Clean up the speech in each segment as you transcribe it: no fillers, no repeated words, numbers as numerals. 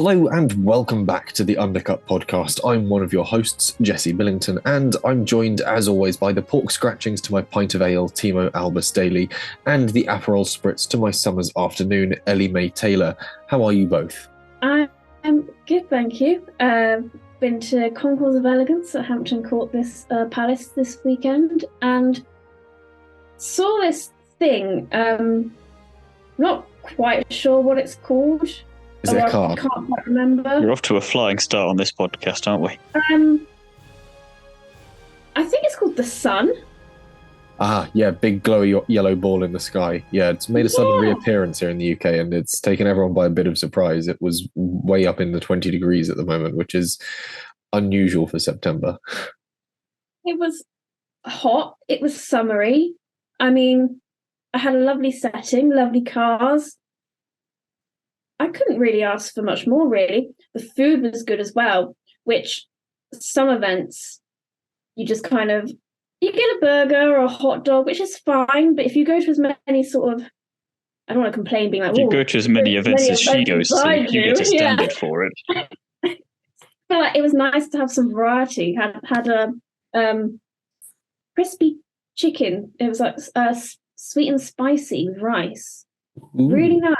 Hello and welcome back to the Undercut podcast. I'm one of your hosts, Jesse Billington, and I'm joined as always by the pork scratchings to my pint of ale, Timo Albus Daly, and the Aperol spritz to my summer's afternoon, Ellie Mae Taylor. How are you both? I'm good, thank you. Been to Concourse of Elegance at Hampton Court Palace this weekend and saw this thing. Not quite sure what it's called. Is it a car? I can't quite remember. You're off to a flying start on this podcast, aren't we? I think it's called the Sun. Ah, yeah, big glowy yellow ball in the sky. Yeah, it's made a sudden reappearance here in the UK and it's taken everyone by a bit of surprise. It was way up in the 20 degrees at the moment, which is unusual for September. It was hot. It was summery. I mean, I had a lovely setting, lovely cars. I couldn't really ask for much more, really. The food was good as well, which some events, you just kind of, you get a burger or a hot dog, which is fine, but if you go to as many sort of, I don't want to complain being like, you go to as many events as she goes to, you get a standard for it. I feel like it was nice to have some variety. Had a crispy chicken. It was like sweet and spicy with rice. Ooh. Really nice.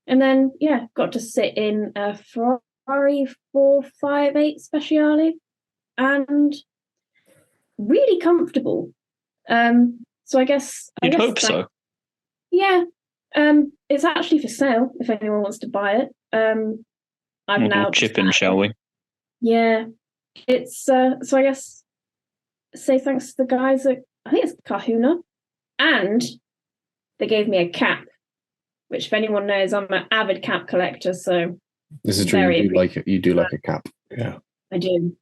And then, got to sit in a Ferrari 458 Speciale and really comfortable. So I guess... You'd hope so. Yeah. It's actually for sale if anyone wants to buy it. We'll chip in, shall we? Yeah. It's, so I guess, say thanks to the guys at, I think it's Kahuna, and they gave me a cap. Which, if anyone knows, I'm an avid cap collector, so... This is true, you do like a cap. Yeah. I do.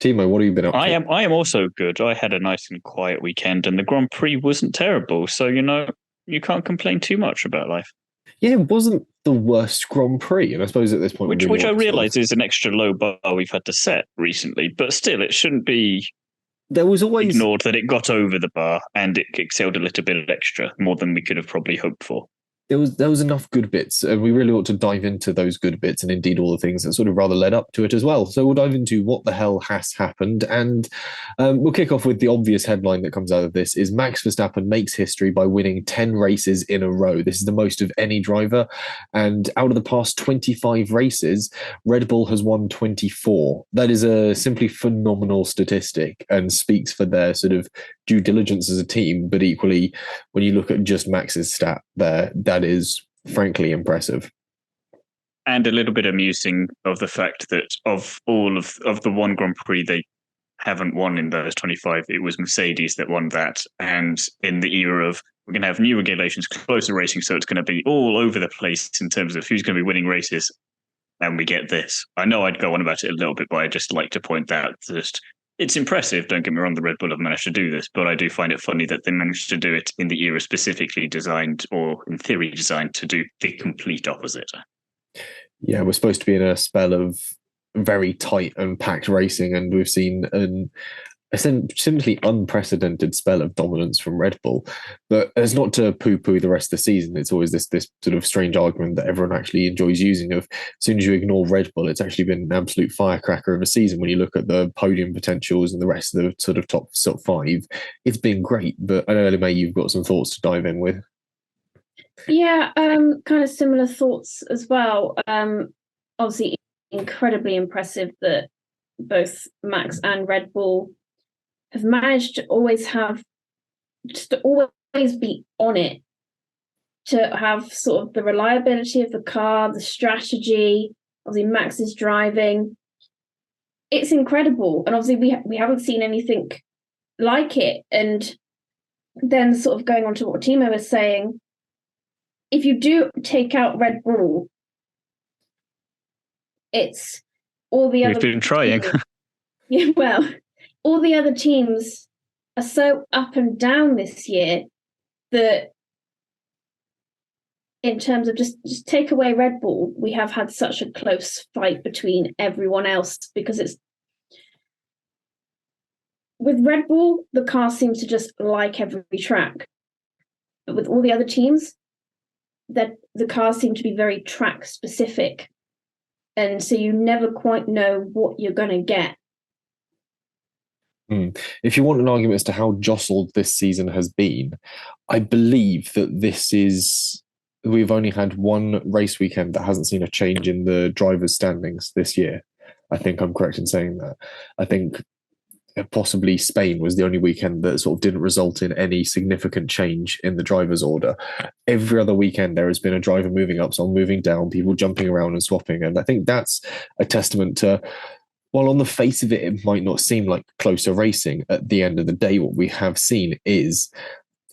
Timo, what have you been up to? I am also good. I had a nice and quiet weekend, and the Grand Prix wasn't terrible, so, you can't complain too much about life. Yeah, it wasn't the worst Grand Prix, and I suppose at this point... Which I realise is an extra low bar we've had to set recently, but still, it shouldn't be... There was always ignored that it got over the bar and it excelled a little bit extra, more than we could have probably hoped for. There was enough good bits, and we really ought to dive into those good bits and indeed all the things that sort of rather led up to it as well. So we'll dive into what the hell has happened, and we'll kick off with the obvious headline that comes out of this is Max Verstappen makes history by winning 10 races in a row. This is the most of any driver, and out of the past 25 races, Red Bull has won 24. That is a simply phenomenal statistic and speaks for their sort of due diligence as a team, but equally, when you look at just Max's stat there, that is frankly impressive. And a little bit amusing of the fact that of all of the one Grand Prix they haven't won in those 25, it was Mercedes that won that. And in the era of, we're going to have new regulations, closer racing, so it's going to be all over the place in terms of who's going to be winning races, and we get this. I know I'd go on about it a little bit, but I'd just like to point out that it's impressive, don't get me wrong, the Red Bull have managed to do this, but I do find it funny that they managed to do it in the era specifically designed, or in theory designed, to do the complete opposite. Yeah, we're supposed to be in a spell of very tight and packed racing, and we've seen a simply unprecedented spell of dominance from Red Bull. But it's not to poo-poo the rest of the season. It's always this sort of strange argument that everyone actually enjoys using of, as soon as you ignore Red Bull, it's actually been an absolute firecracker of a season. When you look at the podium potentials and the rest of the sort of top five, it's been great. But I know, Ellie Mae, you've got some thoughts to dive in with. Yeah, kind of similar thoughts as well. Obviously, incredibly impressive that both Max and Red Bull have managed to always be on it, to have sort of the reliability of the car, the strategy. Obviously, Max is driving. It's incredible, and obviously we haven't seen anything like it. And then sort of going on to what Timo was saying, if you do take out Red Bull, It's all the We've other been trying. Yeah, well, all the other teams are so up and down this year that in terms of just take away Red Bull, we have had such a close fight between everyone else, because it's with Red Bull, the car seems to just like every track. But with all the other teams, that the cars seem to be very track specific. And so you never quite know what you're going to get. If you want an argument as to how jostled this season has been, I believe that we've only had one race weekend that hasn't seen a change in the drivers' standings this year. I think I'm correct in saying that. I think possibly Spain was the only weekend that sort of didn't result in any significant change in the drivers' order. Every other weekend, there has been a driver moving up, some moving down, people jumping around and swapping. And I think that's a testament to, while on the face of it, it might not seem like closer racing, at the end of the day, what we have seen is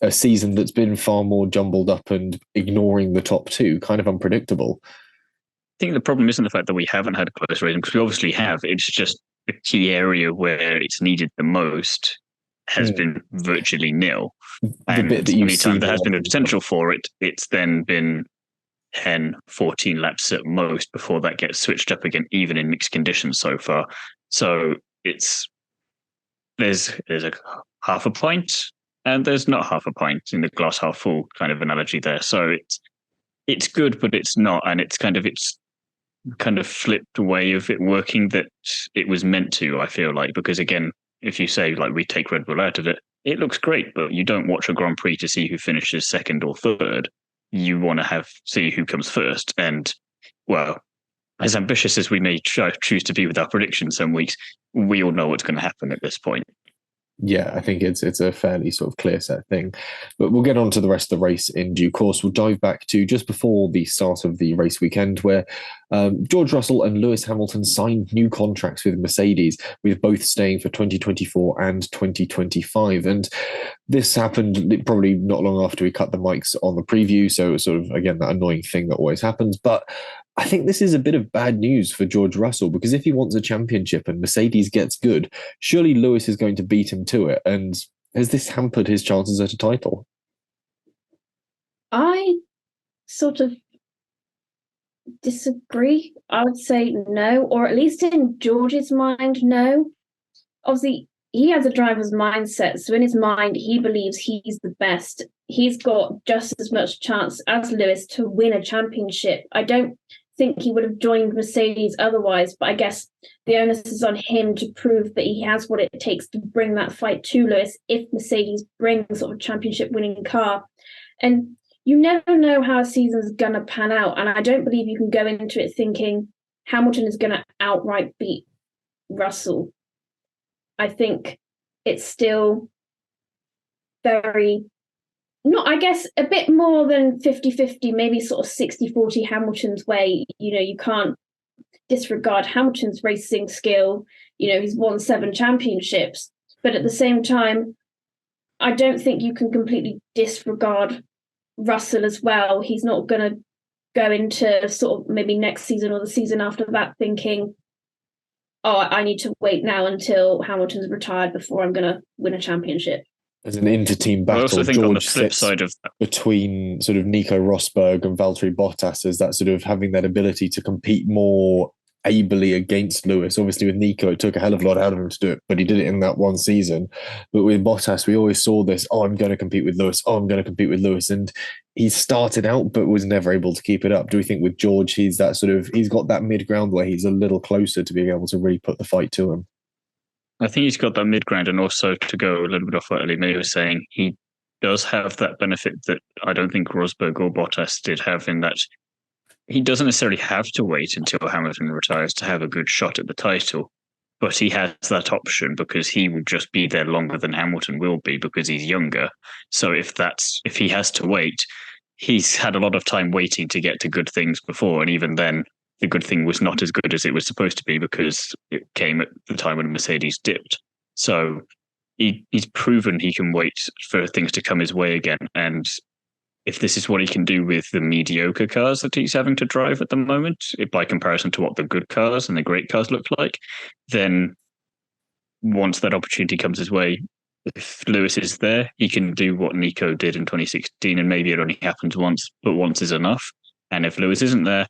a season that's been far more jumbled up and ignoring the top two, kind of unpredictable. I think the problem isn't the fact that we haven't had close racing, because we obviously have. It's just the key area where it's needed the most has been virtually nil. And anytime there has been a potential for it, it's then been 10, 14 laps at most before that gets switched up again, even in mixed conditions so far. So there's a half a pint and there's not half a pint in the glass half full kind of analogy there. So it's good, but it's not. And it's kind of flipped way of it working that it was meant to, I feel like, because again, if you say like we take Red Bull out of it, it looks great, but you don't watch a Grand Prix to see who finishes second or third. You want to see who comes first. And well, as ambitious as we may choose to be with our predictions some weeks, we all know what's going to happen at this point. Yeah, I think it's a fairly sort of clear set thing. But we'll get on to the rest of the race in due course. We'll dive back to just before the start of the race weekend, where George Russell and Lewis Hamilton signed new contracts with Mercedes, with both staying for 2024 and 2025. And this happened probably not long after we cut the mics on the preview. So it was sort of, again, that annoying thing that always happens. But I think this is a bit of bad news for George Russell, because if he wants a championship and Mercedes gets good, surely Lewis is going to beat him to it. And has this hampered his chances at a title? I sort of disagree. I would say no, or at least in George's mind, no. Obviously, he has a driver's mindset. So in his mind, he believes he's the best. He's got just as much chance as Lewis to win a championship. I don't think he would have joined Mercedes otherwise, but I guess the onus is on him to prove that he has what it takes to bring that fight to Lewis if Mercedes brings sort of a championship winning car. And you never know how a season's gonna pan out, and I don't believe you can go into it thinking Hamilton is gonna outright beat Russell. I think it's still very, not, I guess, a bit more than 50-50, maybe sort of 60-40 Hamilton's way. You know, you can't disregard Hamilton's racing skill. You know, he's won 7 championships. But at the same time, I don't think you can completely disregard Russell as well. He's not going to go into sort of maybe next season or the season after that thinking, oh, I need to wait now until Hamilton's retired before I'm going to win a championship. As an inter-team battle, I also think George on the flip side of that, between sort of Nico Rosberg and Valtteri Bottas, as that sort of having that ability to compete more ably against Lewis. Obviously, with Nico, it took a hell of a lot out of him to do it, but he did it in that one season. But with Bottas, we always saw this, oh, I'm going to compete with Lewis. Oh, I'm going to compete with Lewis. And he started out, but was never able to keep it up. Do we think with George, he's got that mid-ground where he's a little closer to being able to really put the fight to him? I think he's got that mid-ground, and also to go a little bit off what Ellie May was saying, he does have that benefit that I don't think Rosberg or Bottas did have, in that he doesn't necessarily have to wait until Hamilton retires to have a good shot at the title, but he has that option because he will just be there longer than Hamilton will be because he's younger. So if he has to wait, he's had a lot of time waiting to get to good things before, and even then, the good thing was not as good as it was supposed to be because it came at the time when Mercedes dipped. So he's proven he can wait for things to come his way again. And if this is what he can do with the mediocre cars that he's having to drive at the moment, by comparison to what the good cars and the great cars look like, then once that opportunity comes his way, if Lewis is there, he can do what Nico did in 2016, and maybe it only happens once, but once is enough. And if Lewis isn't there,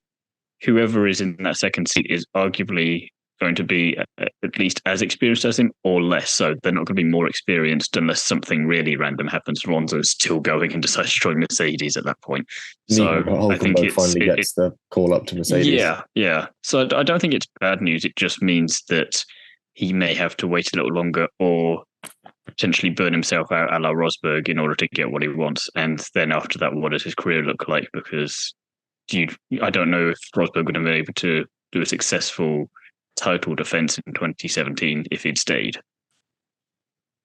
whoever is in that second seat is arguably going to be at least as experienced as him or less so. They're not going to be more experienced unless something really random happens. Monza is still going and decides to join Mercedes at that point. So I think finally gets the call up to Mercedes. Yeah. So I don't think it's bad news. It just means that he may have to wait a little longer or potentially burn himself out a la Rosberg in order to get what he wants. And then after that, what does his career look like? Because I don't know if Rosberg would have been able to do a successful title defense in 2017 if he'd stayed.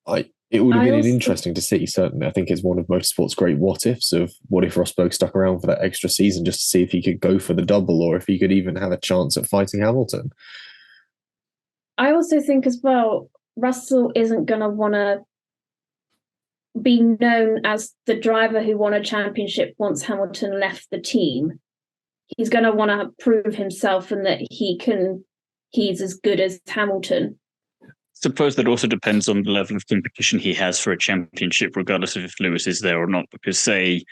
It would have been interesting to see, certainly. I think it's one of motorsport's great what ifs of what if Rosberg stuck around for that extra season just to see if he could go for the double or if he could even have a chance at fighting Hamilton. I also think as well, Russell isn't going to want to be known as the driver who won a championship once Hamilton left the team. He's going to want to prove himself and that he's as good as Hamilton. I suppose that also depends on the level of competition he has for a championship, regardless of if Lewis is there or not. Because say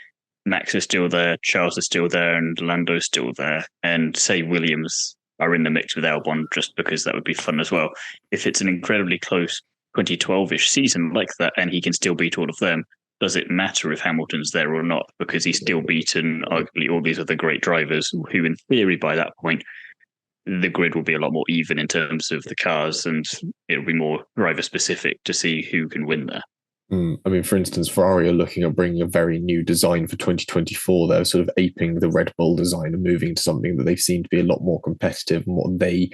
Max is still there, Charles is still there, and Lando's still there, and say Williams are in the mix with Albon, just because that would be fun as well. If it's an incredibly close 2012-ish season like that, and he can still beat all of them, does it matter if Hamilton's there or not? Because he's still beaten arguably all these other great drivers who, in theory, by that point, the grid will be a lot more even in terms of the cars, and it'll be more driver specific to see who can win there. I mean, for instance, Ferrari are looking at bringing a very new design for 2024. They're sort of aping the Red Bull design and moving to something that they seem to be a lot more competitive, and what they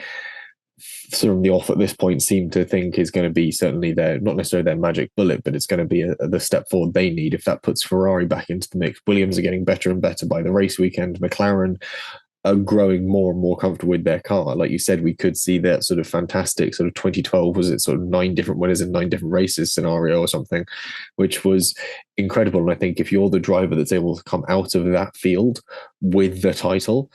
sort of the off at this point seem to think is going to be certainly their, not necessarily their magic bullet, but it's going to be the step forward they need if that puts Ferrari back into the mix. Williams are getting better and better by the race weekend. McLaren are growing more and more comfortable with their car. Like you said, we could see that sort of fantastic sort of 2012, was it sort of 9 different winners in 9 different races scenario or something, which was incredible. And I think if you're the driver that's able to come out of that field with the title,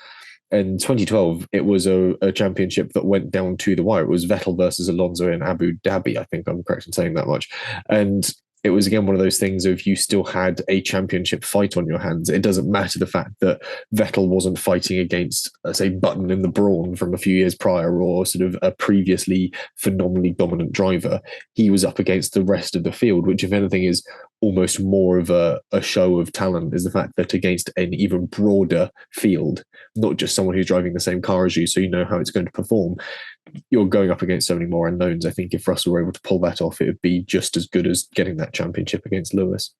in 2012, it was a championship that went down to the wire. It was Vettel versus Alonso in Abu Dhabi. I think I'm correct in saying that much. And it was, again, one of those things of you still had a championship fight on your hands. It doesn't matter the fact that Vettel wasn't fighting against, say, Button in the Brawn from a few years prior or sort of a previously phenomenally dominant driver. He was up against the rest of the field, which, if anything, is almost more of a show of talent, is the fact that against an even broader field, not just someone who's driving the same car as you, so you know how it's going to perform, you're going up against so many more unknowns. I think if Russell were able to pull that off, it would be just as good as getting that championship against Lewis.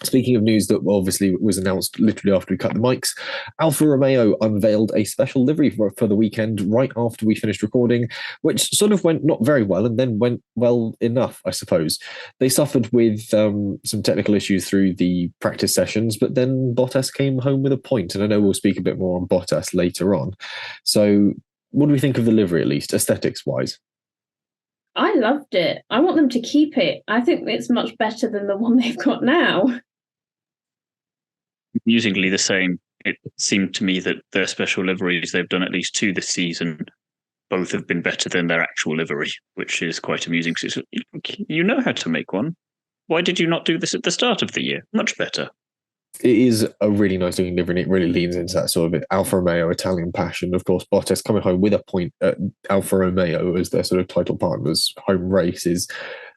Speaking of news that obviously was announced literally after we cut the mics, Alfa Romeo unveiled a special livery for the weekend right after we finished recording, which sort of went not very well and then went well enough, I suppose. They suffered with some technical issues through the practice sessions, but then Bottas came home with a point, and I know we'll speak a bit more on Bottas later on. So what do we think of the livery, at least aesthetics-wise? I loved it. I want them to keep it. I think it's much better than the one they've got now. Musically the same. It seemed to me that their special liveries, they've done at least 2 this season, both have been better than their actual livery, which is quite amusing. So you know how to make one. Why did you not do this at the start of the year? Much better. It is a really nice looking livery, and it really leans into that sort of Alfa Romeo Italian passion. Of course, Bottas coming home with a point at Alfa Romeo as their sort of title partners' home race is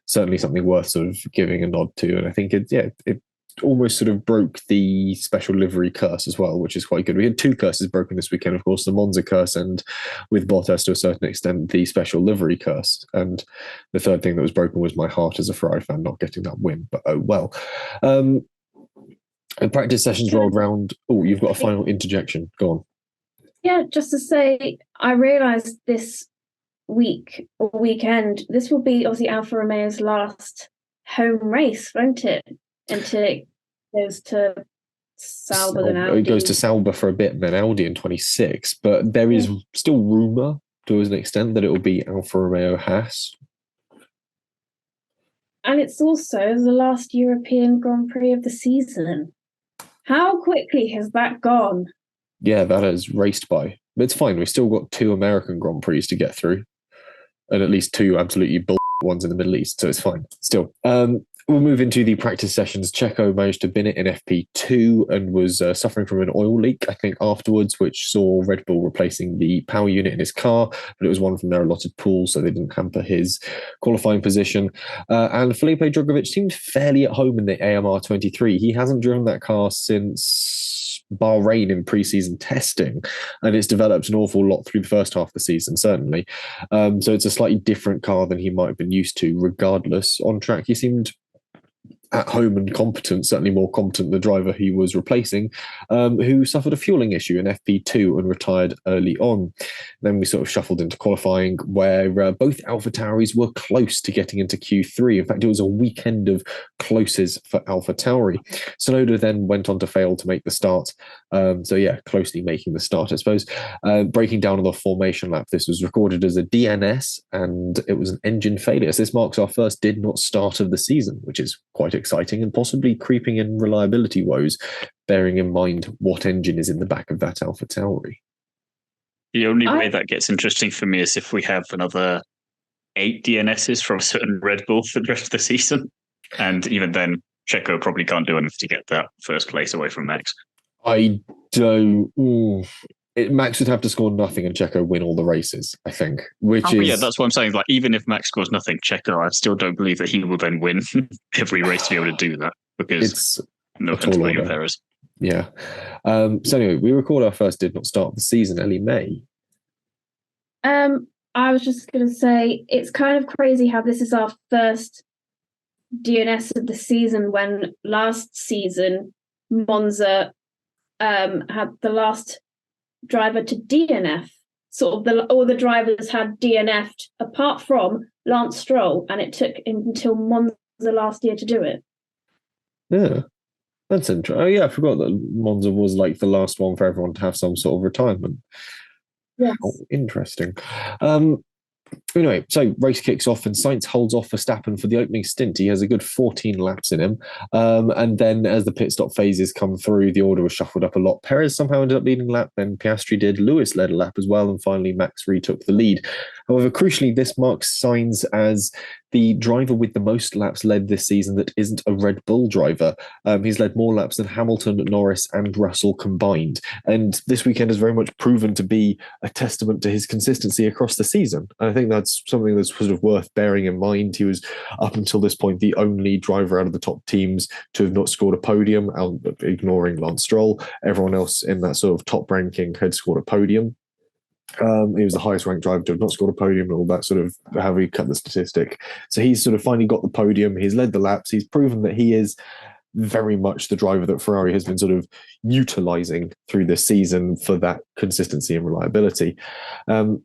certainly something worth sort of giving a nod to. And I think it almost sort of broke the special livery curse as well, which is quite good. We had 2 curses broken this weekend, of course, the Monza curse and, with Bottas to a certain extent, the special livery curse. And the third thing that was broken was my heart as a Ferrari fan not getting that win, but oh well. And practice sessions rolled round. Oh, you've got a final interjection. Go on. Yeah, just to say, I realised this week or weekend, this will be obviously Alfa Romeo's last home race, won't it? Until it goes to Sauber and Audi. It goes to Sauber for a bit and then Audi in 26. But there is still rumour, to an extent, that it will be Alfa Romeo Haas. And it's also the last European Grand Prix of the season. How quickly has that gone? Yeah, that has raced by. But it's fine. We've still got 2 American Grand Prix to get through, and at least 2 absolutely bull ones in the Middle East. So it's fine. Still, we'll move into the practice sessions. Checo managed to bin it in FP2 and was suffering from an oil leak, I think, afterwards, which saw Red Bull replacing the power unit in his car, but it was one from their allotted pool, so they didn't hamper his qualifying position. And Felipe Drugovich seemed fairly at home in the AMR 23. He hasn't driven that car since Bahrain in pre-season testing, and it's developed an awful lot through the first half of the season, certainly. So it's a slightly different car than he might have been used to. Regardless, on track he seemed at home and competent, certainly more competent than the driver he was replacing, who suffered a fueling issue in FP2 and retired early on. Then we sort of shuffled into qualifying, where both AlphaTauris were close to getting into Q3. In fact, it was a weekend of closes for AlphaTauri. Tsunoda then went on to fail to make the start. So yeah, closely making the start, I suppose. Breaking down on the formation lap, this was recorded as a DNS, and it was an engine failure. So this marks our first did not start of the season, which is quite exciting and possibly creeping in reliability woes, bearing in mind what engine is in the back of that AlphaTauri. The only way that gets interesting for me is if we have another 8 DNSs from a certain Red Bull for the rest of the season. And even then, Checo probably can't do enough to get that first place away from Max. I don't... Max would have to score nothing and Checo win all the races, I think. Yeah, that's what I'm saying. Like, even if Max scores nothing, Checo, I still don't believe that he will then win every race to be able to do that, because it's no offense to your Perez. Yeah. So anyway, we record our first did not start of the season, Ellie May. I was just going to say, it's kind of crazy how this is our first DNS of the season, when last season Monza had the last driver to DNF. Sort of all the drivers had DNF'd apart from Lance Stroll, and it took him until Monza last year to do it. Yeah, that's interesting. Oh yeah, I forgot that Monza was like the last one for everyone to have some sort of retirement. Yes. Oh, interesting. Anyway, so race kicks off and Sainz holds off Verstappen for the opening stint. He has a good 14 laps in him. And then as the pit stop phases come through, the order was shuffled up a lot. Perez somehow ended up leading a lap, then Piastri did. Lewis led a lap as well, and finally Max retook the lead. However, crucially, this marks Sainz as the driver with the most laps led this season that isn't a Red Bull driver. He's led more laps than Hamilton, Norris and Russell combined. And this weekend has very much proven to be a testament to his consistency across the season. And I think that's something that's sort of worth bearing in mind. He was, up until this point, the only driver out of the top teams to have not scored a podium, ignoring Lance Stroll. Everyone else in that sort of top ranking had scored a podium. He was the highest ranked driver to have not scored a podium, and all that sort of how he cut the statistic. So he's sort of finally got the podium. He's led the laps. He's proven that he is very much the driver that Ferrari has been sort of utilizing through this season for that consistency and reliability.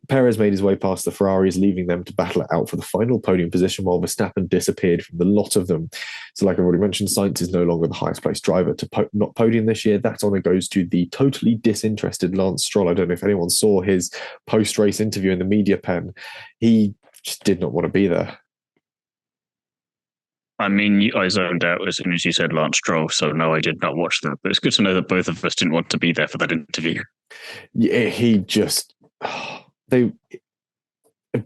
Perez made his way past the Ferraris, leaving them to battle it out for the final podium position, while Verstappen disappeared from the lot of them. So like I've already mentioned, Sainz is no longer the highest placed driver to not podium this year. That honour goes to the totally disinterested Lance Stroll. I don't know if anyone saw his post-race interview in the media pen. He just did not want to be there. I mean, I zoned out as soon as you said Lance Stroll, so no, I did not watch that. But it's good to know that both of us didn't want to be there for that interview. Yeah, he just... They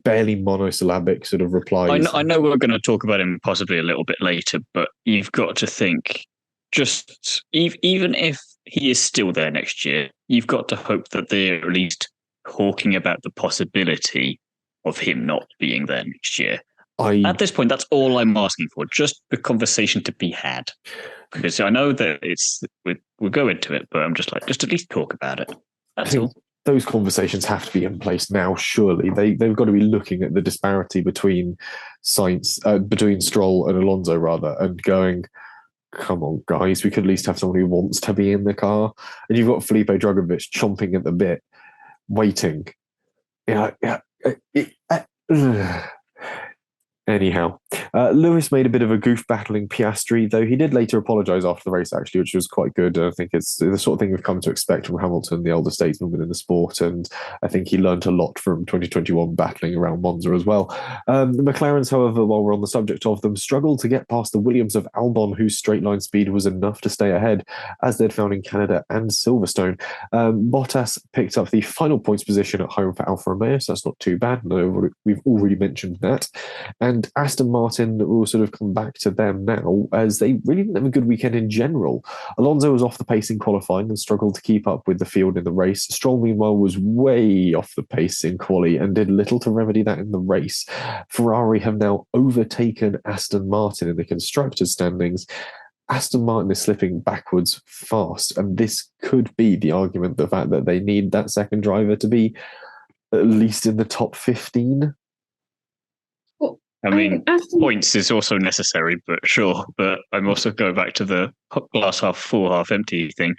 barely monosyllabic sort of replies. I know we're going to talk about him possibly a little bit later, but you've got to think, just even if he is still there next year, you've got to hope that they're at least talking about the possibility of him not being there next year. At this point, that's all I'm asking for, just the conversation to be had. Because I know that we'll go into it, but I'm just like, just at least talk about it. That's all. Those conversations have to be in place now, surely. They've got to be looking at the disparity between between Stroll and Alonso, rather, and going, come on, guys, we could at least have someone who wants to be in the car. And you've got Felipe Drugovich chomping at the bit, waiting. Anyhow, Lewis made a bit of a goof battling Piastri, though he did later apologise after the race, actually, which was quite good. I think it's the sort of thing we've come to expect from Hamilton, the elder statesman within the sport, and I think he learned a lot from 2021 battling around Monza as well. The McLarens, however, while we're on the subject of them, struggled to get past the Williams of Albon, whose straight line speed was enough to stay ahead, as they'd found in Canada and Silverstone. Bottas picked up the final points position at home for Alfa Romeo, so that's not too bad. No, we've already mentioned that. And Aston Martin will sort of come back to them now, as they really didn't have a good weekend in general. Alonso was off the pace in qualifying and struggled to keep up with the field in the race. Stroll, meanwhile, was way off the pace in quali and did little to remedy that in the race. Ferrari have now overtaken Aston Martin in the constructors' standings. Aston Martin is slipping backwards fast, and this could be the argument, the fact that they need that second driver to be at least in the top 15. I mean, points is also necessary, but sure. But I'm also going back to the glass half full, half empty thing.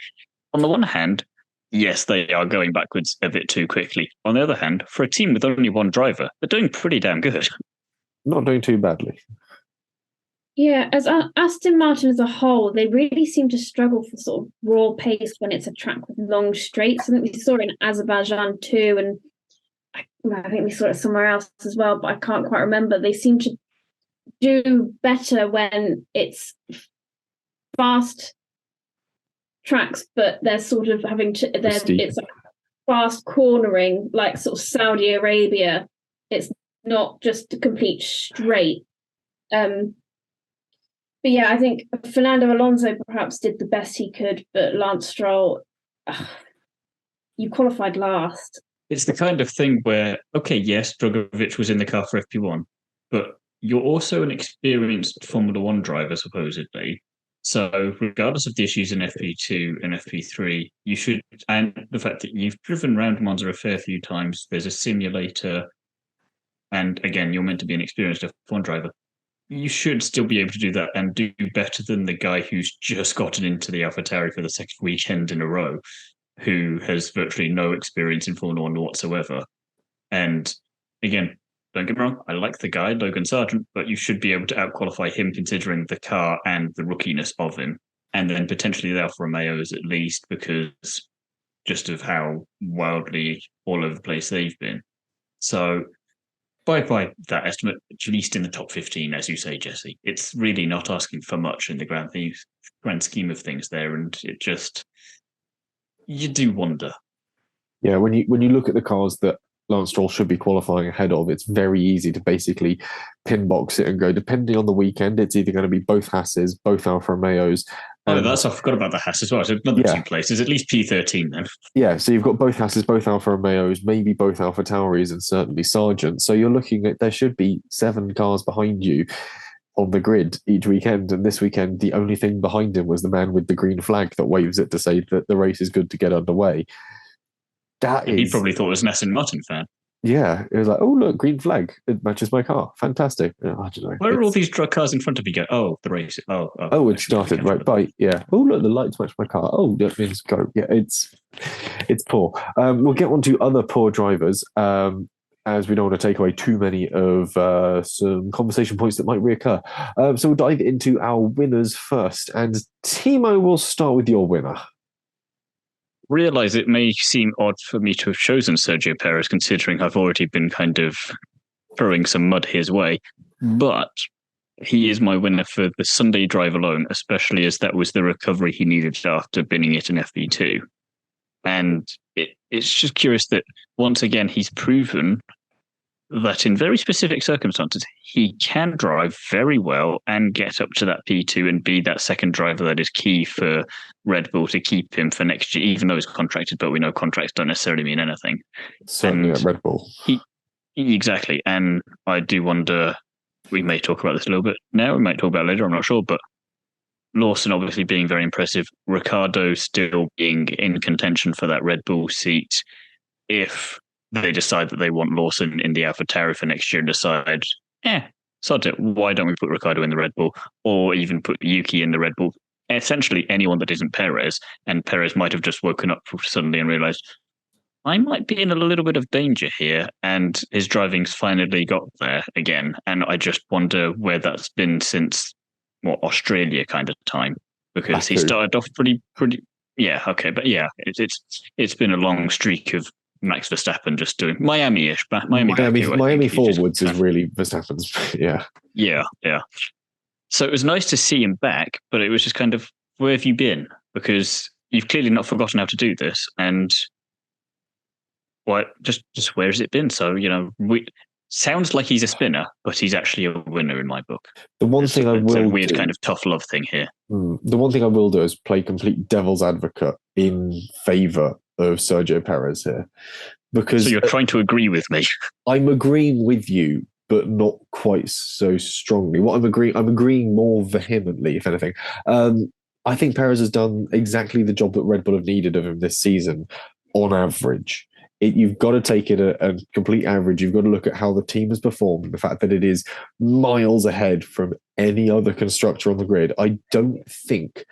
On the one hand, yes, they are going backwards a bit too quickly. On the other hand, for a team with only one driver, they're doing pretty damn good. Not doing too badly. Yeah, as Aston Martin as a whole, they really seem to struggle for sort of raw pace when it's a track with long straights. I think we saw it in Azerbaijan too, and I think we saw it somewhere else as well, but I can't quite remember. They seem to do better when it's fast tracks, but they're sort of having to. It's like fast cornering, like sort of Saudi Arabia. It's not just a complete straight. But yeah, I think Fernando Alonso perhaps did the best he could, but Lance Stroll, you qualified last. It's the kind of thing where, okay, yes, Drogovic was in the car for FP1, but you're also an experienced Formula One driver, supposedly. So regardless of the issues in FP2 and FP3, you should, and the fact that you've driven around Monza a fair few times, there's a simulator, and again, you're meant to be an experienced F1 driver. You should still be able to do that and do better than the guy who's just gotten into the AlphaTauri for the second weekend in a row, who has virtually no experience in Formula One whatsoever. And again, don't get me wrong, I like the guy, Logan Sargent, but you should be able to outqualify him considering the car and the rookiness of him. And then potentially the Alfa Romeos at least, because just of how wildly all over the place they've been. So by that estimate, at least in the top 15, as you say, Jesse, it's really not asking for much in the grand scheme of things there. And it just, you do wonder. Yeah, when you look at the cars that Lance Stroll should be qualifying ahead of, it's very easy to basically pin box it and go, depending on the weekend, it's either going to be both Hasses, both Alfa Romeos. I forgot about the Haas as well. So another two places, at least P13 then. Yeah, so you've got both Hasses, both Alfa Romeos, maybe both Alpha Tauris, and certainly Sargent. So you're looking at, there should be 7 cars behind you on the grid each weekend. And this weekend, the only thing behind him was the man with the green flag that waves it to say that the race is good to get underway. He probably thought it was an Aston Martin fan. Yeah, it was like, oh, look, green flag. It matches my car. Fantastic. I don't know. Where are all these drug cars in front of me go? Oh, the race. Oh, it started. Right, bye. Yeah. Oh, look, the lights match my car. Oh, that means go. Yeah, it's poor. We'll get on to other poor drivers, as we don't want to take away too many of some conversation points that might reoccur. So we'll dive into our winners first. And Timo, will start with your winner. Realize it may seem odd for me to have chosen Sergio Perez, considering I've already been kind of throwing some mud his way, but he is my winner for the Sunday drive alone, especially as that was the recovery he needed after binning it in FP2. And it's just curious that once again, he's proven that in very specific circumstances, he can drive very well and get up to that P2 and be that second driver that is key for Red Bull to keep him for next year, even though he's contracted, but we know contracts don't necessarily mean anything. Certainly at Red Bull. Exactly. And I do wonder, we may talk about this a little bit now, we might talk about it later, I'm not sure, but Lawson obviously being very impressive, Ricciardo still being in contention for that Red Bull seat. If they decide that they want Lawson in the AlphaTauri for next year and decide, sod it, why don't we put Ricciardo in the Red Bull, or even put Yuki in the Red Bull? Essentially anyone that isn't Perez, and Perez might have just woken up suddenly and realised, I might be in a little bit of danger here, and his driving's finally got there again. And I just wonder where that's been since Australia kind of time, because he started off pretty. Yeah, okay, but yeah, it's been a long streak of Max Verstappen just doing Miami-ish, Miami forwards is really Verstappen's. Yeah. So it was nice to see him back, but it was just kind of, where have you been? Because you've clearly not forgotten how to do this, and just where has it been? So, sounds like he's a spinner, but he's actually a winner in my book. The one thing I will it's a weird kind of tough love thing here. The one thing I will do is play complete devil's advocate in favour of Sergio Perez here. Because so you're trying to agree with me. I'm agreeing with you, but not quite so strongly. I'm agreeing more vehemently, if anything. I think Perez has done exactly the job that Red Bull have needed of him this season, on average. You've got to take it a complete average. You've got to look at how the team has performed, the fact that it is miles ahead from any other constructor on the grid. I don't think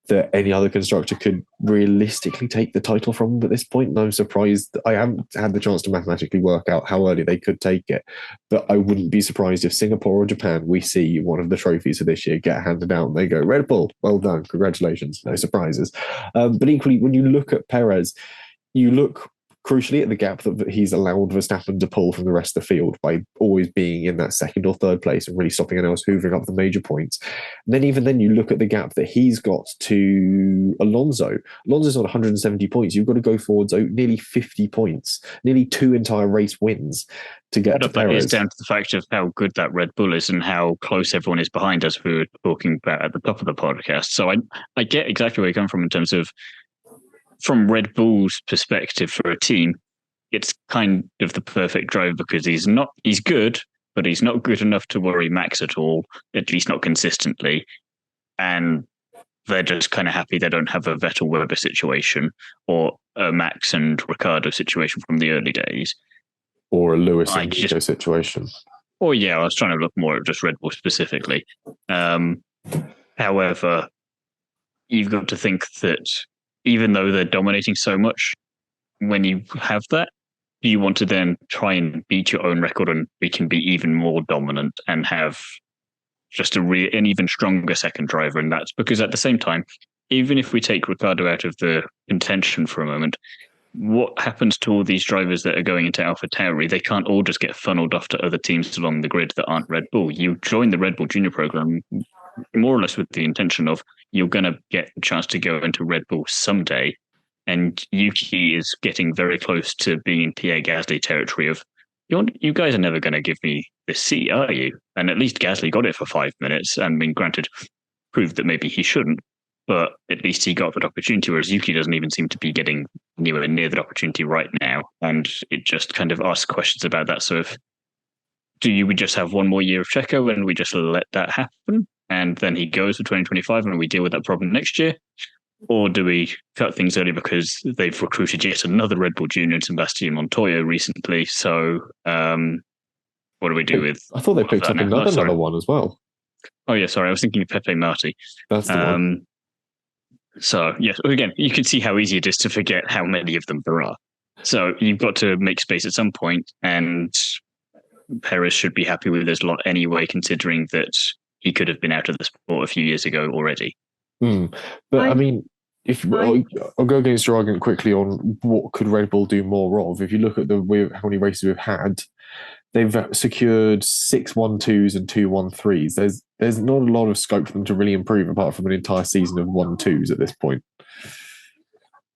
that any other constructor could realistically take the title from them at this point. And I'm surprised. I haven't had the chance to mathematically work out how early they could take it, but I wouldn't be surprised if Singapore or Japan, we see one of the trophies for this year get handed out and they go, Red Bull, well done, congratulations, no surprises. But equally, when you look at Perez, you look crucially at the gap that he's allowed Verstappen to pull from the rest of the field by always being in that second or third place and really stopping anyone else hoovering up the major points. And then even then you look at the gap that he's got to Alonso. Alonso's on 170 points. You've got to go forwards nearly 50 points, nearly 2 entire race wins to get to Perez. That is down to the fact of how good that Red Bull is and how close everyone is behind us, we were talking about at the top of the podcast. So I get exactly where you come from in terms of, from Red Bull's perspective for a team, it's kind of the perfect drive because he's good, but he's not good enough to worry Max at all, at least not consistently. And they're just kind of happy they don't have a Vettel-Weber situation or a Max and Ricciardo situation from the early days. Or a Lewis and Nico situation. Oh, yeah, I was trying to look more at just Red Bull specifically. However, you've got to think that even though they're dominating so much, when you have that, you want to then try and beat your own record and we can be even more dominant and have just an even stronger second driver. And that's because at the same time, even if we take Ricciardo out of the contention for a moment, what happens to all these drivers that are going into AlphaTauri? They can't all just get funneled off to other teams along the grid that aren't Red Bull. You join the Red Bull Junior program more or less with the intention of you're going to get a chance to go into Red Bull someday. And Yuki is getting very close to being in Pierre Gasly territory of, you guys are never going to give me this seat, are you? And at least Gasly got it for 5 minutes. And granted, proved that maybe he shouldn't, but at least he got that opportunity, whereas Yuki doesn't even seem to be getting anywhere near that opportunity right now. And it just kind of asks questions about that. So we just have one more year of Checo and we just let that happen? And then he goes for 2025 and we deal with that problem next year? Or do we cut things early because they've recruited yet another Red Bull Junior, Sebastian Montoya, recently? So what do we do with... I thought they picked up another one as well. Oh, yeah, sorry. I was thinking of Pepe Marti. That's the one. So, yes, again, you can see how easy it is to forget how many of them there are. So you've got to make space at some point, and Perez should be happy with this lot anyway, considering that he could have been out of the sport a few years ago already. But I mean, I'll go against your argument quickly on what could Red Bull do more of. If you look at how many races we've had, they've secured 6 1-2s and 2 1-3s. There's not a lot of scope for them to really improve apart from an entire season of 1-2s at this point.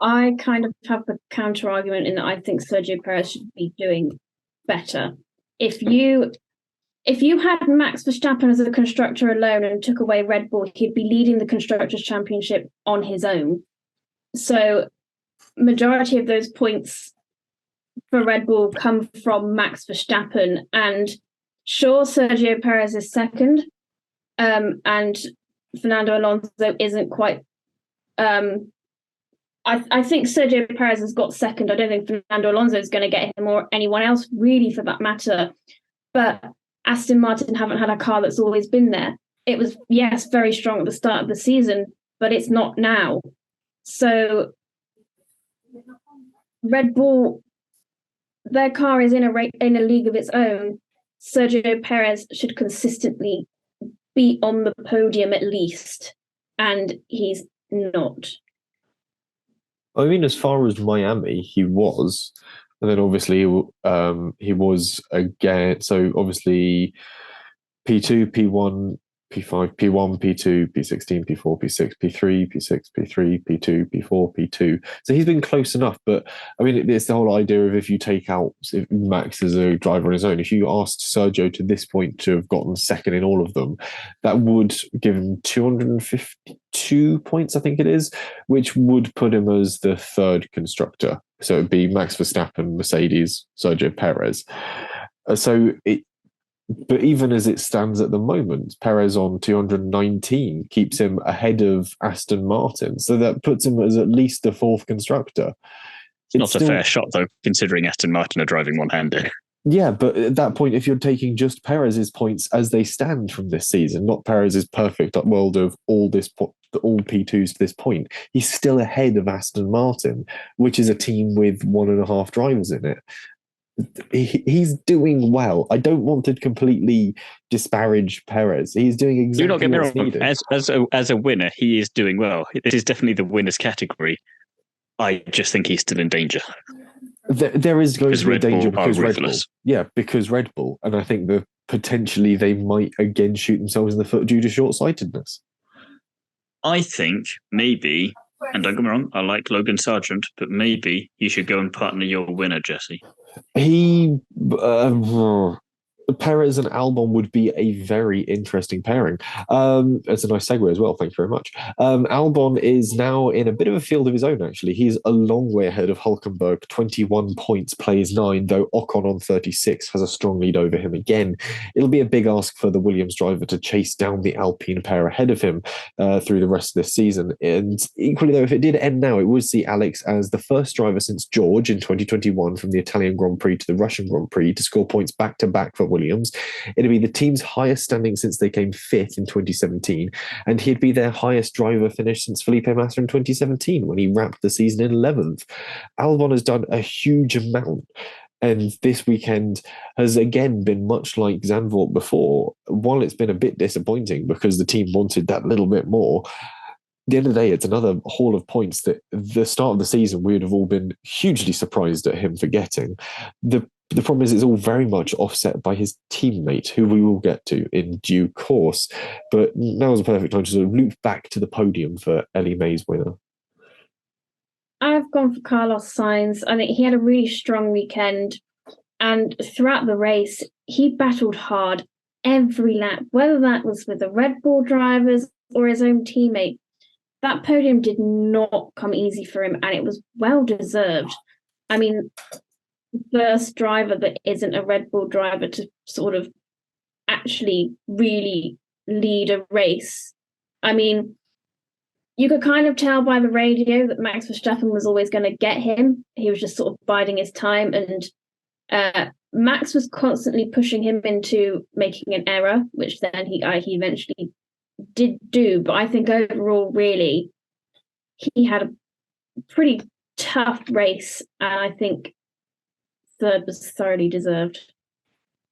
I kind of have the counter argument in that I think Sergio Perez should be doing better. If you had Max Verstappen as a constructor alone and took away Red Bull, he'd be leading the Constructors' Championship on his own. So majority of those points for Red Bull come from Max Verstappen. And sure, Sergio Perez is second, and Fernando Alonso isn't quite... I think Sergio Perez has got second. I don't think Fernando Alonso is going to get him or anyone else, really, for that matter. But Aston Martin haven't had a car that's always been there. It was, yes, very strong at the start of the season, but it's not now. So Red Bull their car is in a league of its own, Sergio Perez should consistently be on the podium at least, and he's not. I mean, as far as Miami, he was, and then obviously he was again. So obviously P2, P1, P5, P1, P2, P16, P4, P6, P3, P6, P3, P2, P4, P2. So he's been close enough. But I mean, it's the whole idea of if you take out Max as a driver on his own, if you asked Sergio to this point to have gotten second in all of them, that would give him 252 points, I think it is, which would put him as the third constructor. So it'd be Max Verstappen, Mercedes, Sergio Perez. But even as it stands at the moment, Perez on 219 keeps him ahead of Aston Martin. So that puts him as at least the fourth constructor. It's not still a fair shot, though, considering Aston Martin are driving one-handed. Yeah, but at that point, if you're taking just Perez's points as they stand from this season, not Perez's perfect world of all P2s to this point, he's still ahead of Aston Martin, which is a team with 1.5 drivers in it. He's doing well. I don't want to completely disparage Perez. He's doing exactly. Do not get me wrong. Needed. As a winner, he is doing well. This is definitely the winners category. I just think he's still in danger. There is going to be danger because Red Bull. Yeah, because Red Bull, and I think that potentially they might again shoot themselves in the foot due to short-sightedness. I think maybe, and don't get me wrong, I like Logan Sargent, but maybe you should go and partner your winner, Jesse. Perez and Albon would be a very interesting pairing. It's a nice segue as well. Thank you very much. Albon is now in a bit of a field of his own, actually. He's a long way ahead of Hülkenberg, 21 points, plays 9, though Ocon on 36 has a strong lead over him again. It'll be a big ask for the Williams driver to chase down the Alpine pair ahead of him through the rest of this season. And equally, though, if it did end now, it would see Alex as the first driver since George in 2021 from the Italian Grand Prix to the Russian Grand Prix to score points back-to-back for Williams. It'd be the team's highest standing since they came 5th in 2017, and he'd be their highest driver finish since Felipe Massa in 2017 when he wrapped the season in 11th. Albon has done a huge amount, and this weekend has again been much like Zandvoort before. While it's been a bit disappointing because the team wanted that little bit more, at the end of the day, it's another haul of points that the start of the season we would have all been hugely surprised at him for getting. The problem is it's all very much offset by his teammate, who we will get to in due course. But now is a perfect time to sort of loop back to the podium for Ellie May's winner. I've gone for Carlos Sainz. I think he had a really strong weekend. And throughout the race, he battled hard every lap, whether that was with the Red Bull drivers or his own teammate. That podium did not come easy for him, and it was well deserved. I mean, first driver that isn't a Red Bull driver to sort of actually really lead a race. I mean, you could kind of tell by the radio that Max Verstappen was always going to get him. He was just sort of biding his time, and Max was constantly pushing him into making an error, which then he eventually did do. But I think overall, really, he had a pretty tough race, and I think third was thoroughly deserved.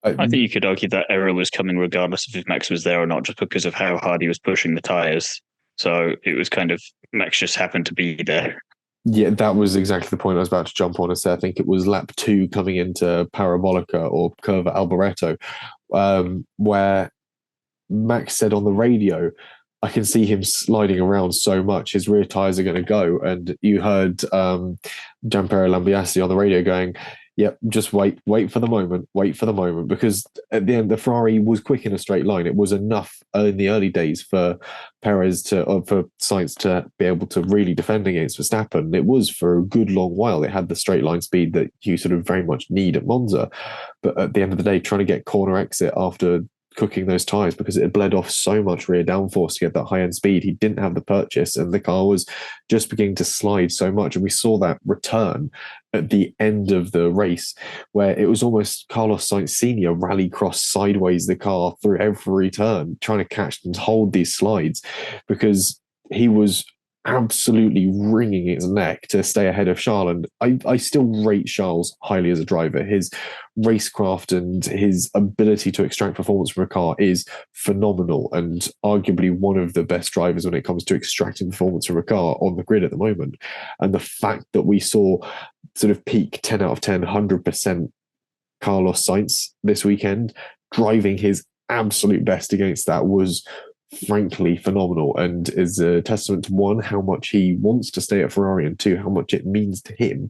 I think you could argue that error was coming regardless of if Max was there or not, just because of how hard he was pushing the tyres. So it was kind of, Max just happened to be there. Yeah, that was exactly the point I was about to jump on and say. I think it was lap 2 coming into Parabolica or Curva Alboreto, where Max said on the radio, I can see him sliding around so much, his rear tyres are going to go. And you heard Gianpiero Lambiase on the radio going, yep, just wait for the moment, because at the end, the Ferrari was quick in a straight line. It was enough in the early days for for Sainz to be able to really defend against Verstappen. It was for a good long while. It had the straight line speed that you sort of very much need at Monza. But at the end of the day, trying to get corner exit after cooking those tyres, because it had bled off so much rear downforce to get that high-end speed, he didn't have the purchase, and the car was just beginning to slide so much. And we saw that return at the end of the race, where it was almost Carlos Sainz Sr. rally cross sideways the car through every turn, trying to catch and hold these slides, because he was absolutely wringing its neck to stay ahead of Charles. And I still rate Charles highly as a driver. His racecraft and his ability to extract performance from a car is phenomenal, and arguably one of the best drivers when it comes to extracting performance from a car on the grid at the moment. And the fact that we saw sort of peak 10 out of 10, 100% Carlos Sainz this weekend, driving his absolute best against that, was frankly phenomenal, and is a testament to, one, how much he wants to stay at Ferrari, and two, how much it means to him,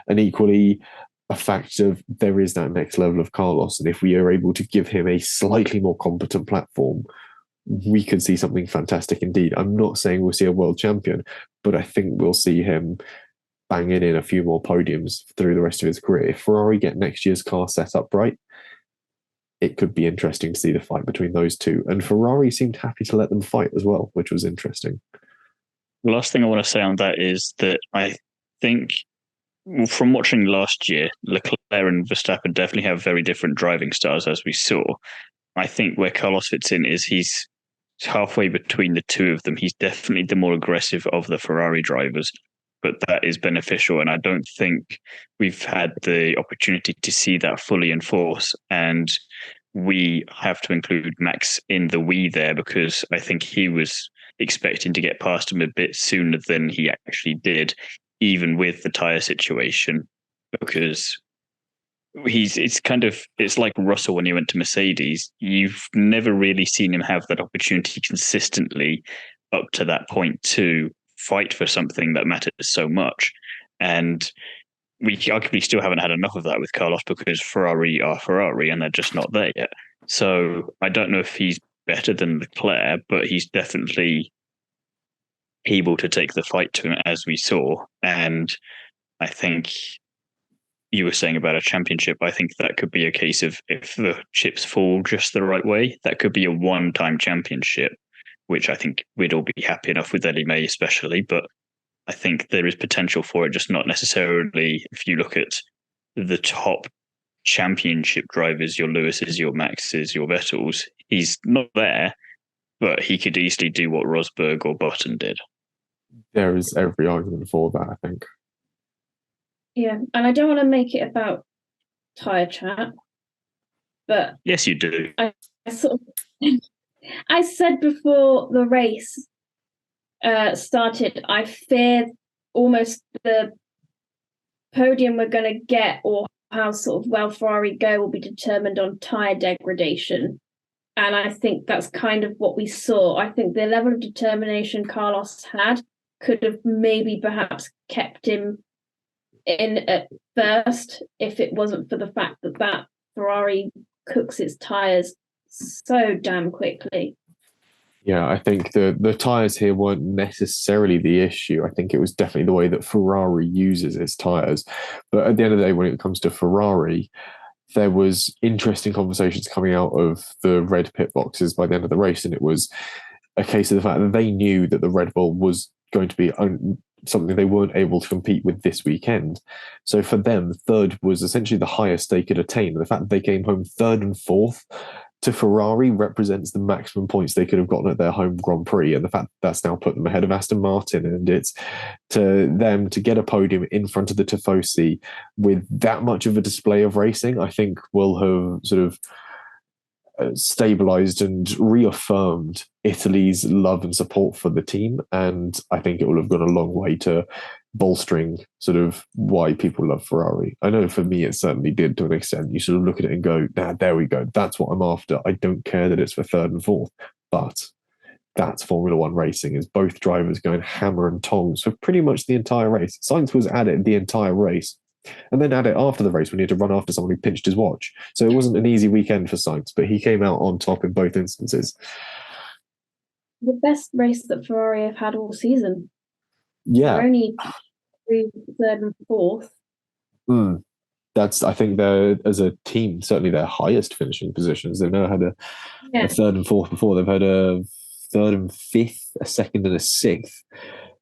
and equally a fact of there is that next level of Carlos, and if we are able to give him a slightly more competent platform, we could see something fantastic indeed. I'm not saying we'll see a world champion, but I think we'll see him banging in a few more podiums through the rest of his career. If Ferrari get next year's car set up right, it could be interesting to see the fight between those two. And Ferrari seemed happy to let them fight as well, which was interesting. The last thing I want to say on that is that I think from watching last year, Leclerc and Verstappen definitely have very different driving styles, as we saw. I think where Carlos fits in is he's halfway between the two of them. He's definitely the more aggressive of the Ferrari drivers, but that is beneficial. And I don't think we've had the opportunity to see that fully in force. And we have to include Max in the we there, because I think he was expecting to get past him a bit sooner than he actually did, even with the tyre situation, because it's like Russell when he went to Mercedes. You've never really seen him have that opportunity consistently up to that point to fight for something that matters so much. And we arguably still haven't had enough of that with Carlos, because Ferrari are Ferrari and they're just not there yet. So I don't know if he's better than Leclerc, but he's definitely able to take the fight to him, as we saw. And I think you were saying about a championship, I think that could be a case of, if the chips fall just the right way, that could be a one-time championship, which I think we'd all be happy enough with, Eddie May especially. But I think there is potential for it, just not necessarily if you look at the top championship drivers, your Lewis's, your Max's, your Vettels. He's not there, but he could easily do what Rosberg or Button did. There is every argument for that, I think. Yeah, and I don't want to make it about tyre chat, but yes, you do. I said before the race started, I fear almost the podium we're going to get, or how sort of well Ferrari go, will be determined on tyre degradation. And I think that's kind of what we saw. I think the level of determination Carlos had could have maybe perhaps kept him in at first, if it wasn't for the fact that Ferrari cooks its tyres so damn quickly. Yeah, I think the tyres here weren't necessarily the issue. I think it was definitely the way that Ferrari uses its tyres. But at the end of the day, when it comes to Ferrari, there was interesting conversations coming out of the red pit boxes by the end of the race, and it was a case of the fact that they knew that the Red Bull was going to be something they weren't able to compete with this weekend. So for them, third was essentially the highest they could attain. The fact that they came home third and fourth to Ferrari represents the maximum points they could have gotten at their home Grand Prix. And the fact that that's now put them ahead of Aston Martin, and it's to them to get a podium in front of the Tifosi with that much of a display of racing, I think will have sort of stabilized and reaffirmed Italy's love and support for the team. And I think it will have gone a long way to bolstering sort of why people love Ferrari. I know for me, it certainly did to an extent. You sort of look at it and go, nah, there we go. That's what I'm after. I don't care that it's for third and fourth, but that's Formula One racing, is both drivers going hammer and tongs for pretty much the entire race. Sainz was at it the entire race, and then at it after the race when he had to run after someone who pinched his watch. So it wasn't an easy weekend for Sainz, but he came out on top in both instances. The best race that Ferrari have had all season. Yeah. They're only third and fourth. That's, I think they're, as a team, certainly their highest finishing positions. They've never had a third and fourth before. They've had a third and fifth, a second and a sixth.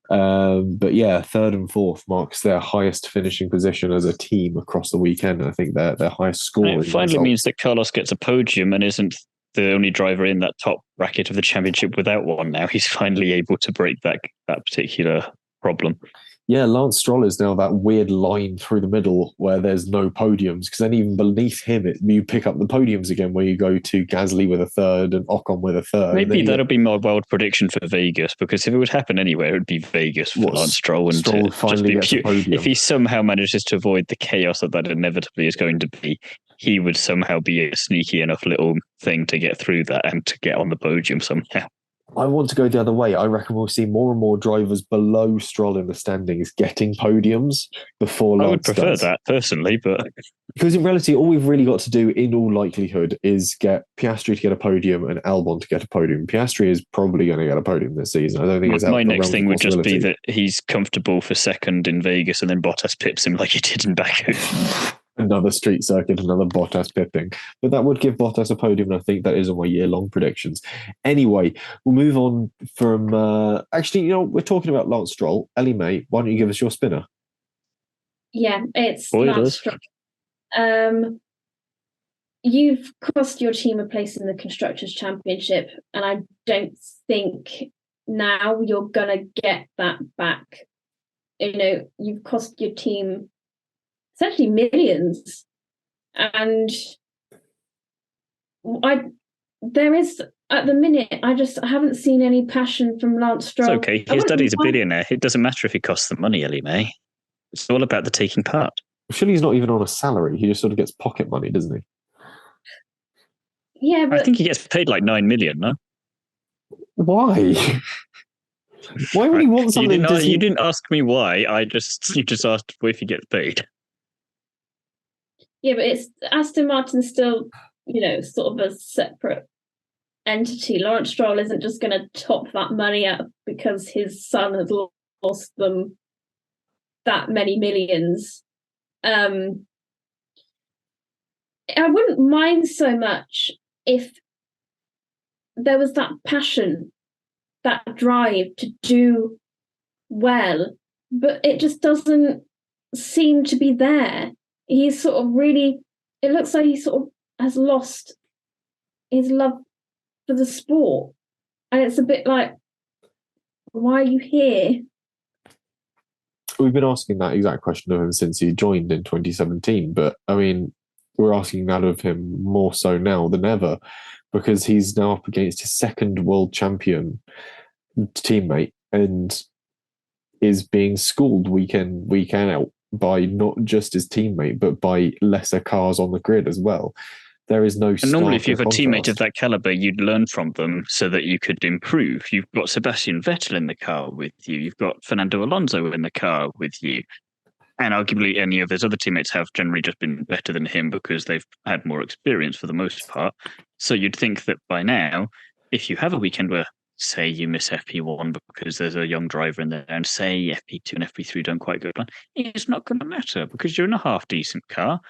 But yeah, third and fourth marks their highest finishing position as a team across the weekend. I think their highest score. And it finally means that Carlos gets a podium and isn't the only driver in that top bracket of the championship without one now. He's finally able to break that particular problem. Yeah, Lance Stroll is now that weird line through the middle where there's no podiums, because then even beneath him, you pick up the podiums again, where you go to Gasly with a third and Ocon with a third. Maybe that'll be my wild prediction for Vegas, because if it would happen anywhere, it would be Vegas for Lance Stroll. And Stroll finally gets a podium. If he somehow manages to avoid the chaos that inevitably is going to be, he would somehow be a sneaky enough little thing to get through that and to get on the podium somehow. I want to go the other way. I reckon we'll see more and more drivers below Stroll in the standings getting podiums before Lance I would prefer does. that personally, but because in reality, all we've really got to do, in all likelihood, is get Piastri to get a podium and Albon to get a podium. Piastri is probably going to get a podium this season. I don't think it's out. My next thing would just be that he's comfortable for second in Vegas, and then Bottas pips him like he did in Baku. Another street circuit, another Bottas pipping. But that would give Bottas a podium, and I think that is on my year-long predictions. Anyway, we'll move on from... actually, we're talking about Lance Stroll. Ellie May, why don't you give us your spinner? Yeah, it's Lance Stroll. You've cost your team a place in the Constructors' Championship, and I don't think now you're going to get that back. You've cost your team essentially millions, and there is at the minute I haven't seen any passion from Lance Stroll. It's okay, his daddy's a billionaire. It doesn't matter if he costs the money, Ellie May. It's all about the taking part. Surely he's not even on a salary. He just sort of gets pocket money, doesn't he? Yeah, but I think he gets paid like 9 million, no? Why? Why would he want something? You didn't ask me why. You just asked if he gets paid. Yeah, but it's Aston Martin's still, sort of a separate entity. Lawrence Stroll isn't just going to top that money up because his son has lost them that many millions. I wouldn't mind so much if there was that passion, that drive to do well, but it just doesn't seem to be there. He's sort of really, it looks like he sort of has lost his love for the sport. And it's a bit like, why are you here? We've been asking that exact question of him since he joined in 2017. But, I mean, we're asking that of him more so now than ever, because he's now up against his second world champion teammate and is being schooled week in, week out by not just his teammate, but by lesser cars on the grid as well. There is no. And normally, if you have a teammate of that caliber, you'd learn from them so that you could improve. You've got Sebastian Vettel in the car with you. You've got Fernando Alonso in the car with you. And arguably, any of his other teammates have generally just been better than him because they've had more experience for the most part. So you'd think that by now, if you have a weekend where, say, you miss FP1 because there's a young driver in there, and say FP2 and FP3 don't quite go plan, it's not going to matter because you're in a half-decent car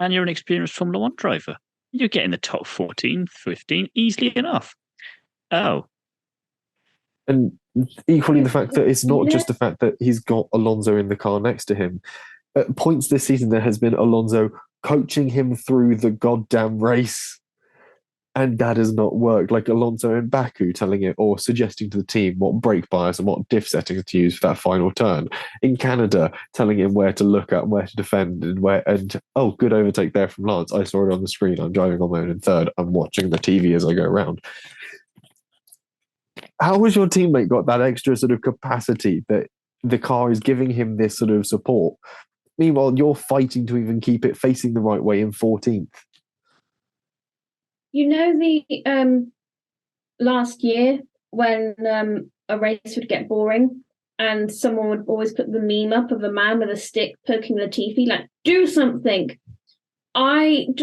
and you're an experienced Formula 1 driver. You get in the top 14, 15 easily enough. Oh. And equally the fact that it's not just the fact that he's got Alonso in the car next to him. At points this season, there has been Alonso coaching him through the goddamn race. And that has not worked. Like Alonso in Baku telling it or suggesting to the team what brake bias and what diff settings to use for that final turn. In Canada, telling him where to look at, where to defend, and oh, good overtake there from Lance. I saw it on the screen. I'm driving on my own in third. I'm watching the TV as I go around. How has your teammate got that extra sort of capacity that the car is giving him this sort of support? Meanwhile, you're fighting to even keep it facing the right way in 14th. The last year when a race would get boring and someone would always put the meme up of a man with a stick poking the TV, like, do something. I'm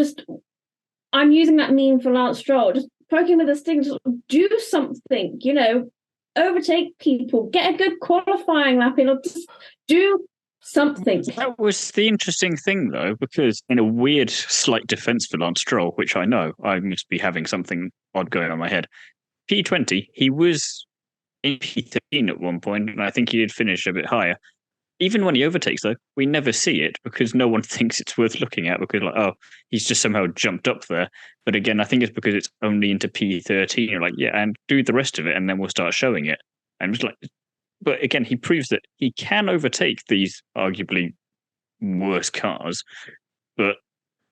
using that meme for Lance Stroll, just poking with a stick, just do something, overtake people, get a good qualifying lap in, or just do something. That was the interesting thing, though, because in a weird slight defense for Lance Stroll, which I know I must be having something odd going on in my head, P20, he was in P13 at one point, and I think he did finish a bit higher. even when he overtakes, though, we never see it because no one thinks it's worth looking at because, like, oh, he's just somehow jumped up there. But again, I think it's because it's only into P13. You're like, yeah, and do the rest of it, and then we'll start showing it. And it's like, but again, he proves that he can overtake these arguably worse cars, but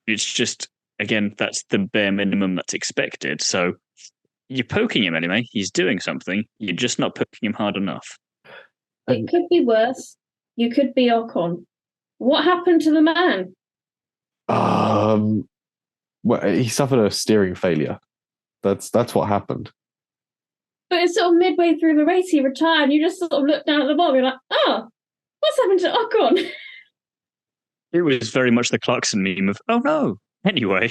it's just, again, that's the bare minimum that's expected. So you're poking him anyway. He's doing something. You're just not poking him hard enough. It could be worse. You could be Ocon. What happened to the man? Well, he suffered a steering failure. That's what happened. But it's sort of midway through the race, he retired, and you just sort of look down at the bottom, you're like, oh, what's happened to Ocon? It was very much the Clarkson meme of, oh no. Anyway.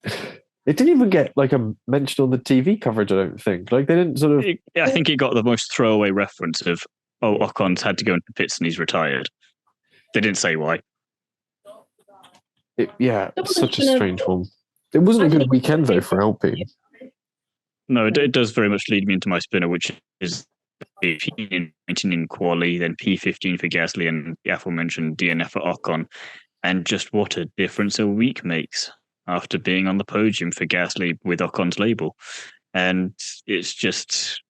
It didn't even get like a mention on the TV coverage, I don't think. Like they didn't sort of... I think it got the most throwaway reference of, oh, Ocon's had to go into pits and he's retired. They didn't say why. It's such a strange one. It wasn't a good weekend, though, for Alpine. No, it does very much lead me into my spinner, which is P19 in quali, then P15 for Gasly, and the aforementioned DNF for Ocon. And just what a difference a week makes after being on the podium for Gasly with Ocon's label. And it's just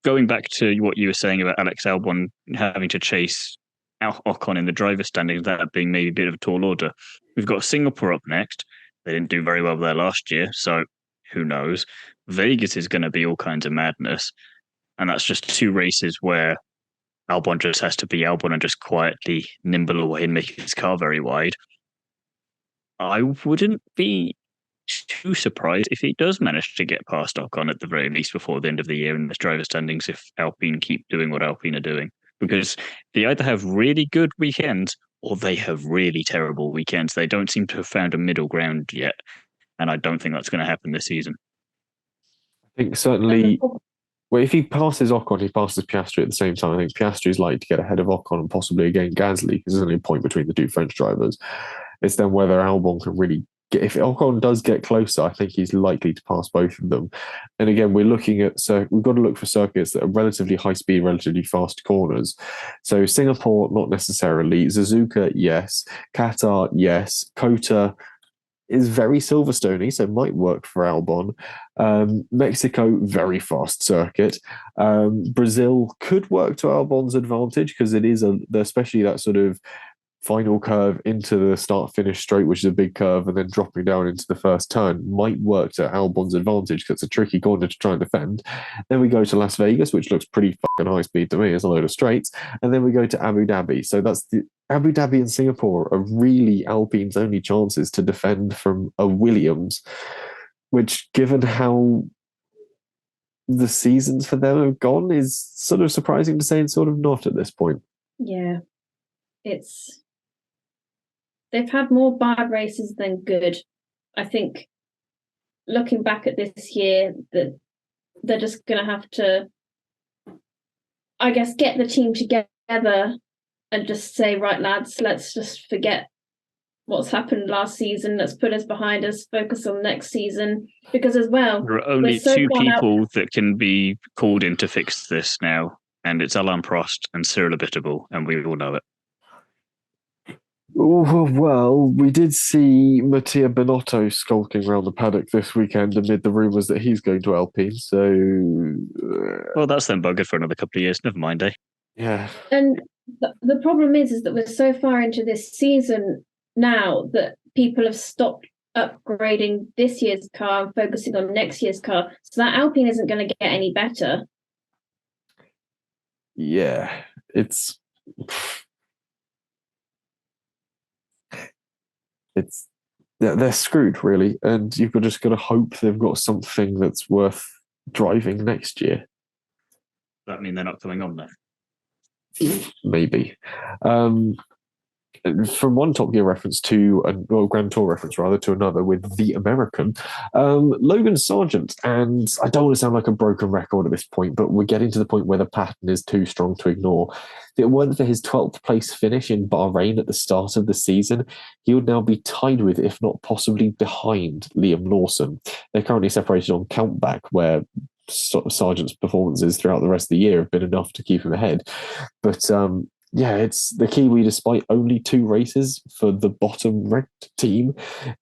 going back to what you were saying about Alex Albon having to chase Ocon in the driver's standings, that being maybe a bit of a tall order. We've got Singapore up next. They didn't do very well there last year, so who knows? Vegas is going to be all kinds of madness. And that's just two races where Albon just has to be Albon and just quietly nimble away and make his car very wide. I wouldn't be too surprised if he does manage to get past Ocon at the very least before the end of the year in the driver standings if Alpine keep doing what Alpine are doing. Because they either have really good weekends or they have really terrible weekends. They don't seem to have found a middle ground yet. And I don't think that's going to happen this season. I think certainly, well, if he passes Ocon, he passes Piastri at the same time. I think Piastri is likely to get ahead of Ocon and possibly again Gasly because there's only a point between the two French drivers. It's then whether Albon can really get, if Ocon does get closer, I think he's likely to pass both of them. And again, we're looking at, so we've got to look for circuits that are relatively high speed, relatively fast corners. So Singapore, not necessarily. Suzuka, yes. Qatar, yes. Kota is very Silverstone-y, so might work for Albon. Mexico, very fast circuit. Brazil could work to Albon's advantage because it is especially that sort of final curve into the start-finish straight, which is a big curve, and then dropping down into the first turn might work to Albon's advantage because it's a tricky corner to try and defend. Then we go to Las Vegas, which looks pretty fucking high speed to me. It's a load of straights. And then we go to Abu Dhabi. So that's the Abu Dhabi and Singapore are really Alpine's only chances to defend from a Williams, which, given how the seasons for them have gone, is sort of surprising to say and sort of not at this point. Yeah. They've had more bad races than good. I think looking back at this year, that they're just going to have to, I guess, get the team together and just say, right, lads, let's just forget what's happened last season. Let's put us behind us, focus on next season. Because as well, there are only two people that can be called in to fix this now, and it's Alain Prost and Cyril Abiteboul, and we all know it. Oh, well, we did see Mattia Binotto skulking around the paddock this weekend amid the rumours that he's going to Alpine. So, well, that's then buggered for another couple of years. Never mind, eh? Yeah. And the problem is that we're so far into this season now that people have stopped upgrading this year's car and focusing on next year's car. So that Alpine isn't going to get any better. Yeah, they're screwed, really, and you've just got to hope they've got something that's worth driving next year. Does that mean they're not coming on there? Maybe. From one Top Gear reference to Grand Tour reference rather to another with the American, Logan Sargent, and I don't want to sound like a broken record at this point, but we're getting to the point where the pattern is too strong to ignore. If it weren't for his 12th place finish in Bahrain at the start of the season, he would now be tied with, if not possibly behind, Liam Lawson. They're currently separated on countback, where Sargent's performances throughout the rest of the year have been enough to keep him ahead. But Yeah, it's the Kiwi, despite only 2 races for the bottom ranked team,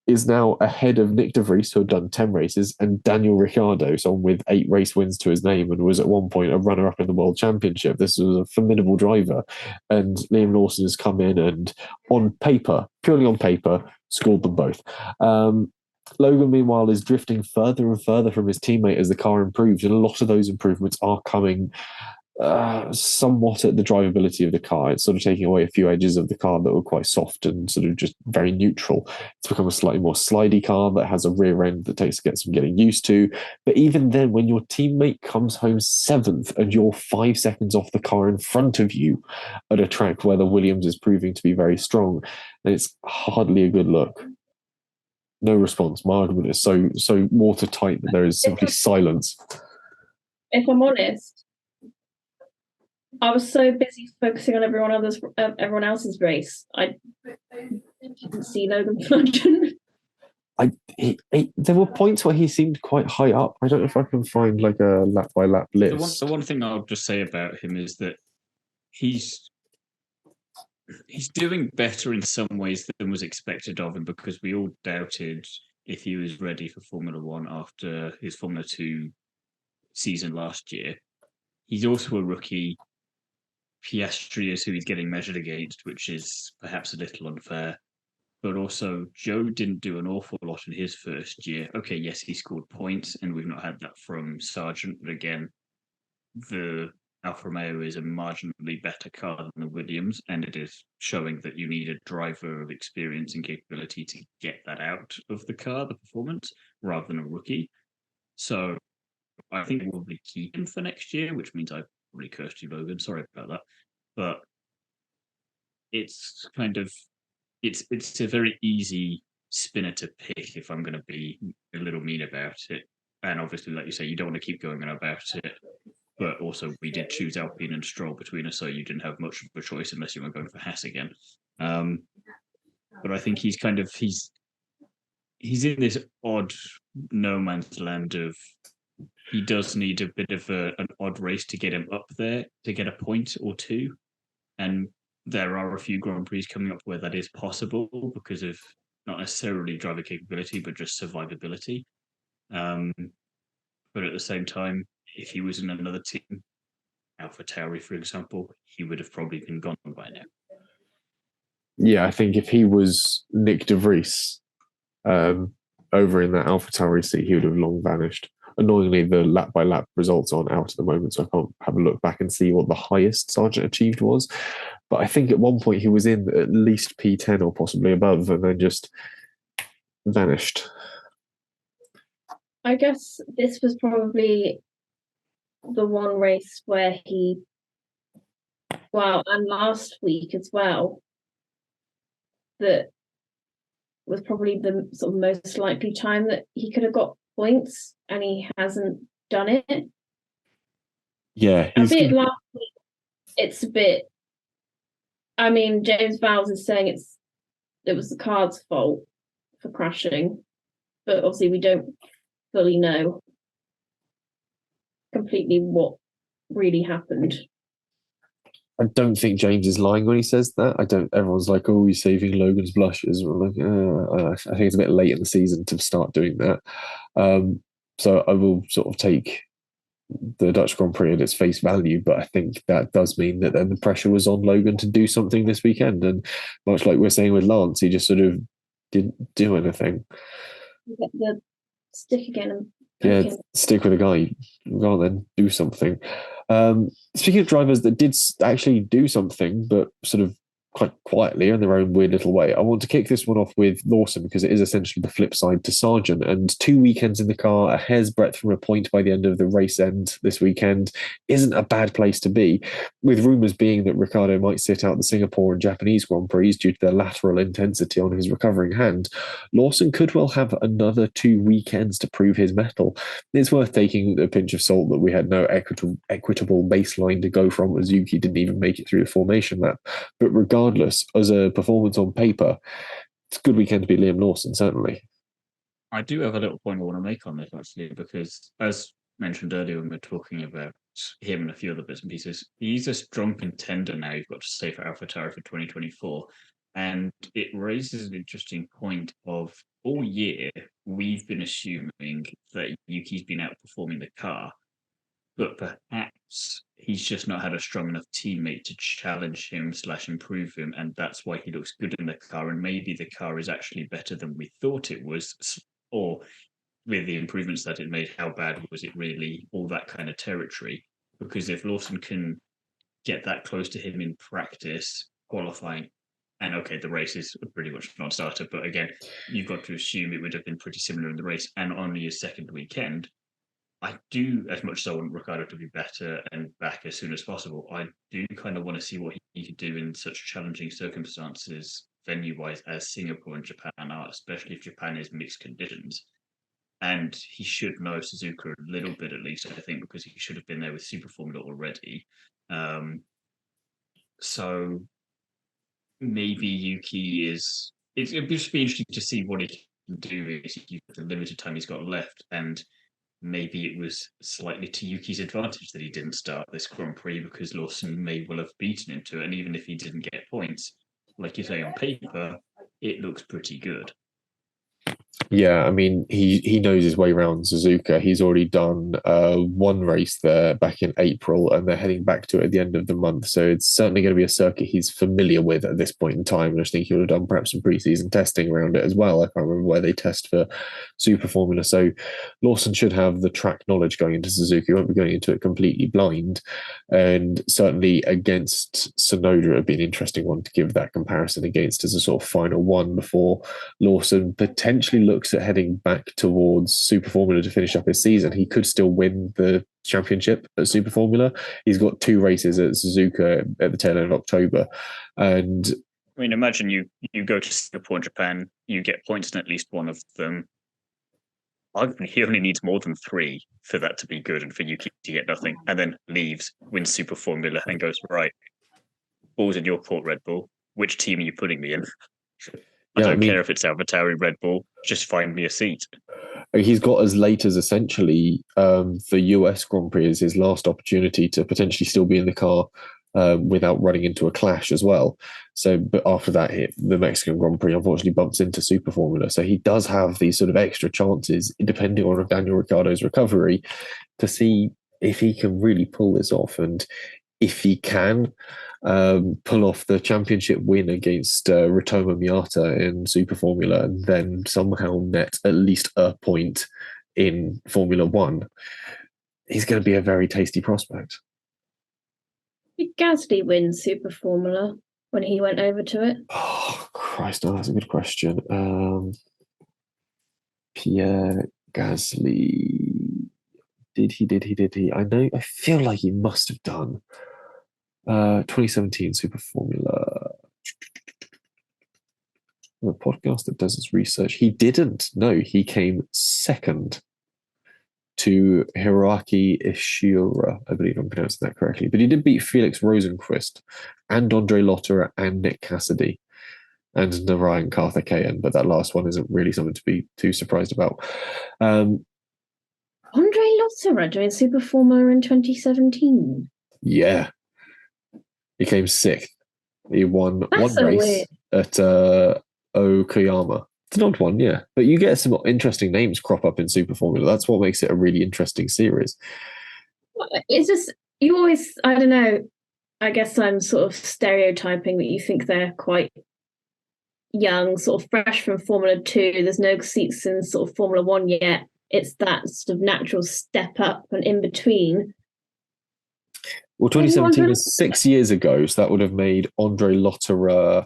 is now ahead of Nick De Vries, who had done 10 races, and Daniel Ricciardo, someone with 8 race wins to his name and was at one point a runner up in the World Championship. This was a formidable driver. And Liam Lawson has come in and, on paper, purely on paper, scored them both. Logan, meanwhile, is drifting further and further from his teammate as the car improves, and a lot of those improvements are coming somewhat at the drivability of the car. It's sort of taking away a few edges of the car that were quite soft and sort of just very neutral. It's become a slightly more slidey car that has a rear end that takes to get some getting used to. But even then, when your teammate comes home 7th and you're 5 seconds off the car in front of you at a track where the Williams is proving to be very strong, then it's hardly a good look. No response. My argument is so watertight that there is simply silence. If I'm honest, I was so busy focusing on everyone else's race. I didn't see Logan Sargent. There were points where he seemed quite high up. I don't know if I can find like a lap by lap list. The one thing I'll just say about him is that he's doing better in some ways than was expected of him, because we all doubted if he was ready for Formula One after his Formula 2 season last year. He's also a rookie. Piastri is who he's getting measured against, which is perhaps a little unfair. But also, Joe didn't do an awful lot in his first year. Okay, yes, he scored points, and we've not had that from Sargent. But again, the Alfa Romeo is a marginally better car than the Williams, and it is showing that you need a driver of experience and capability to get that out of the car, the performance, rather than a rookie. So I think we'll probably keep him for next year, which means I probably cursed you, Logan. Sorry about that. But it's kind of it's a very easy spinner to pick if I'm going to be a little mean about it. And obviously, like you say, you don't want to keep going on about it. But also, we did choose Alpine and Stroll between us, so you didn't have much of a choice unless you were going for Haas again. But I think he's in this odd no man's land of he does need a bit of an odd race to get him up there, to get a point or two. And there are a few Grand Prix coming up where that is possible because of not necessarily driver capability, but just survivability. But at the same time, if he was in another team, AlphaTauri, for example, he would have probably been gone by now. Yeah, I think if he was Nick De Vries over in that AlphaTauri seat, he would have long vanished. Annoyingly, the lap by lap results aren't out at the moment, so I can't have a look back and see what the highest Sargent achieved was. But I think at one point he was in at least P10 or possibly above, and then just vanished. I guess this was probably the one race where and last week as well, that was probably the sort of most likely time that he could have got points, and he hasn't done it. Yeah. A bit last week, it's a bit... I mean, James Vowles is saying it was the car's fault for crashing, but obviously we don't fully know completely what really happened. I don't think James is lying when he says that. Everyone's like, "Oh, he's saving Logan's blushes." We're like, I think it's a bit late in the season to start doing that. So I will sort of take the Dutch Grand Prix at its face value, but I think that does mean that then the pressure was on Logan to do something this weekend. And much like we're saying with Lance, he just sort of didn't do anything. Get the stick again. Yeah, stick with a guy. Go on then, do something. Speaking of drivers that did actually do something, but sort of quite quietly in their own weird little way, I want to kick this one off with Lawson because it is essentially the flip side to Sargent. And 2 weekends in the car, a hair's breadth from a point by the end of the race end this weekend isn't a bad place to be, with rumours being that Ricciardo might sit out the Singapore and Japanese Grand Prix due to the lateral intensity on his recovering hand. Lawson could well have another 2 weekends to prove his mettle. It's worth taking a pinch of salt that we had no equitable baseline to go from, as Yuki didn't even make it through the formation lap. But regardless, as a performance on paper, it's a good weekend to be Liam Lawson, certainly. I do have a little point I want to make on this, actually, because as mentioned earlier when we were talking about him and a few other bits and pieces, he's a strong contender now, you've got to say, for AlphaTauri for 2024. And it raises an interesting point of all year, we've been assuming that Yuki's been outperforming the car, but perhaps he's just not had a strong enough teammate to challenge him / improve him, and that's why he looks good in the car. And maybe the car is actually better than we thought it was, or with the improvements that it made, how bad was it really? All that kind of territory. Because if Lawson can get that close to him in practice, qualifying, and okay, the race is pretty much non-starter, but again, you've got to assume it would have been pretty similar in the race and only his second weekend. I do, as much as I want Ricciardo to be better and back as soon as possible, I do kind of want to see what he could do in such challenging circumstances, venue-wise, as Singapore and Japan are, especially if Japan is mixed conditions. And he should know Suzuka a little bit, at least, I think, because he should have been there with Super Formula already. So maybe Yuki is... It'd just be interesting to see what he can do with the limited time he's got left. And maybe it was slightly to Yuki's advantage that he didn't start this Grand Prix, because Lawson may well have beaten him to it. And even if he didn't get points, like you say, on paper, it looks pretty good. Yeah, I mean, he knows his way around Suzuka. He's already done one race there back in April, and they're heading back to it at the end of the month. So it's certainly going to be a circuit he's familiar with at this point in time. And I think he would have done perhaps some preseason testing around it as well. I can't remember where they test for Super Formula. So Lawson should have the track knowledge going into Suzuka. He won't be going into it completely blind. And certainly against Tsunoda, it'd be an interesting one to give that comparison against as a sort of final one before Lawson potentially looks at heading back towards Super Formula to finish up his season. He could still win the championship at Super Formula. He's got 2 races at Suzuka at the tail end of October. And I mean, imagine you go to Singapore and Japan, you get points in at least one of them. He only needs more than 3 for that to be good and for Yuki to get nothing, and then leaves, wins Super Formula, and goes, right, ball's in your court, Red Bull. Which team are you putting me in? I don't care if it's AlphaTauri, Red Bull. Just find me a seat. He's got as late as essentially the US Grand Prix as his last opportunity to potentially still be in the car without running into a clash as well. So, but after that, the Mexican Grand Prix unfortunately bumps into Super Formula. So he does have these sort of extra chances, depending on Daniel Ricciardo's recovery, to see if he can really pull this off. And if he can pull off the championship win against Ritomo Miata in Super Formula and then somehow net at least a point in Formula One, he's going to be a very tasty prospect. Did Gasly win Super Formula when he went over to it? Oh, Christ, no, that's a good question. Pierre Gasly. Did he? I feel like he must have done. 2017 Super Formula. The podcast that does its research. He didn't. No, he came second to Hiroaki Ishiura. I believe I'm pronouncing that correctly. But he did beat Felix Rosenqvist and Andre Lotterer and Nick Cassidy and Narayan Karthikeyan. But that last one isn't really something to be too surprised about. Andre Lotterer doing Super Formula in 2017. Yeah. He came 6th. He won one race at Okayama. It's an odd one, yeah. But you get some interesting names crop up in Super Formula. That's what makes it a really interesting series. It's just, you always, I don't know, I guess I'm sort of stereotyping that you think they're quite young, sort of fresh from Formula 2. There's no seats in sort of Formula 1 yet. It's that sort of natural step up and in between. Well, 2017 was 6 years ago, so that would have made Andre Lotterer,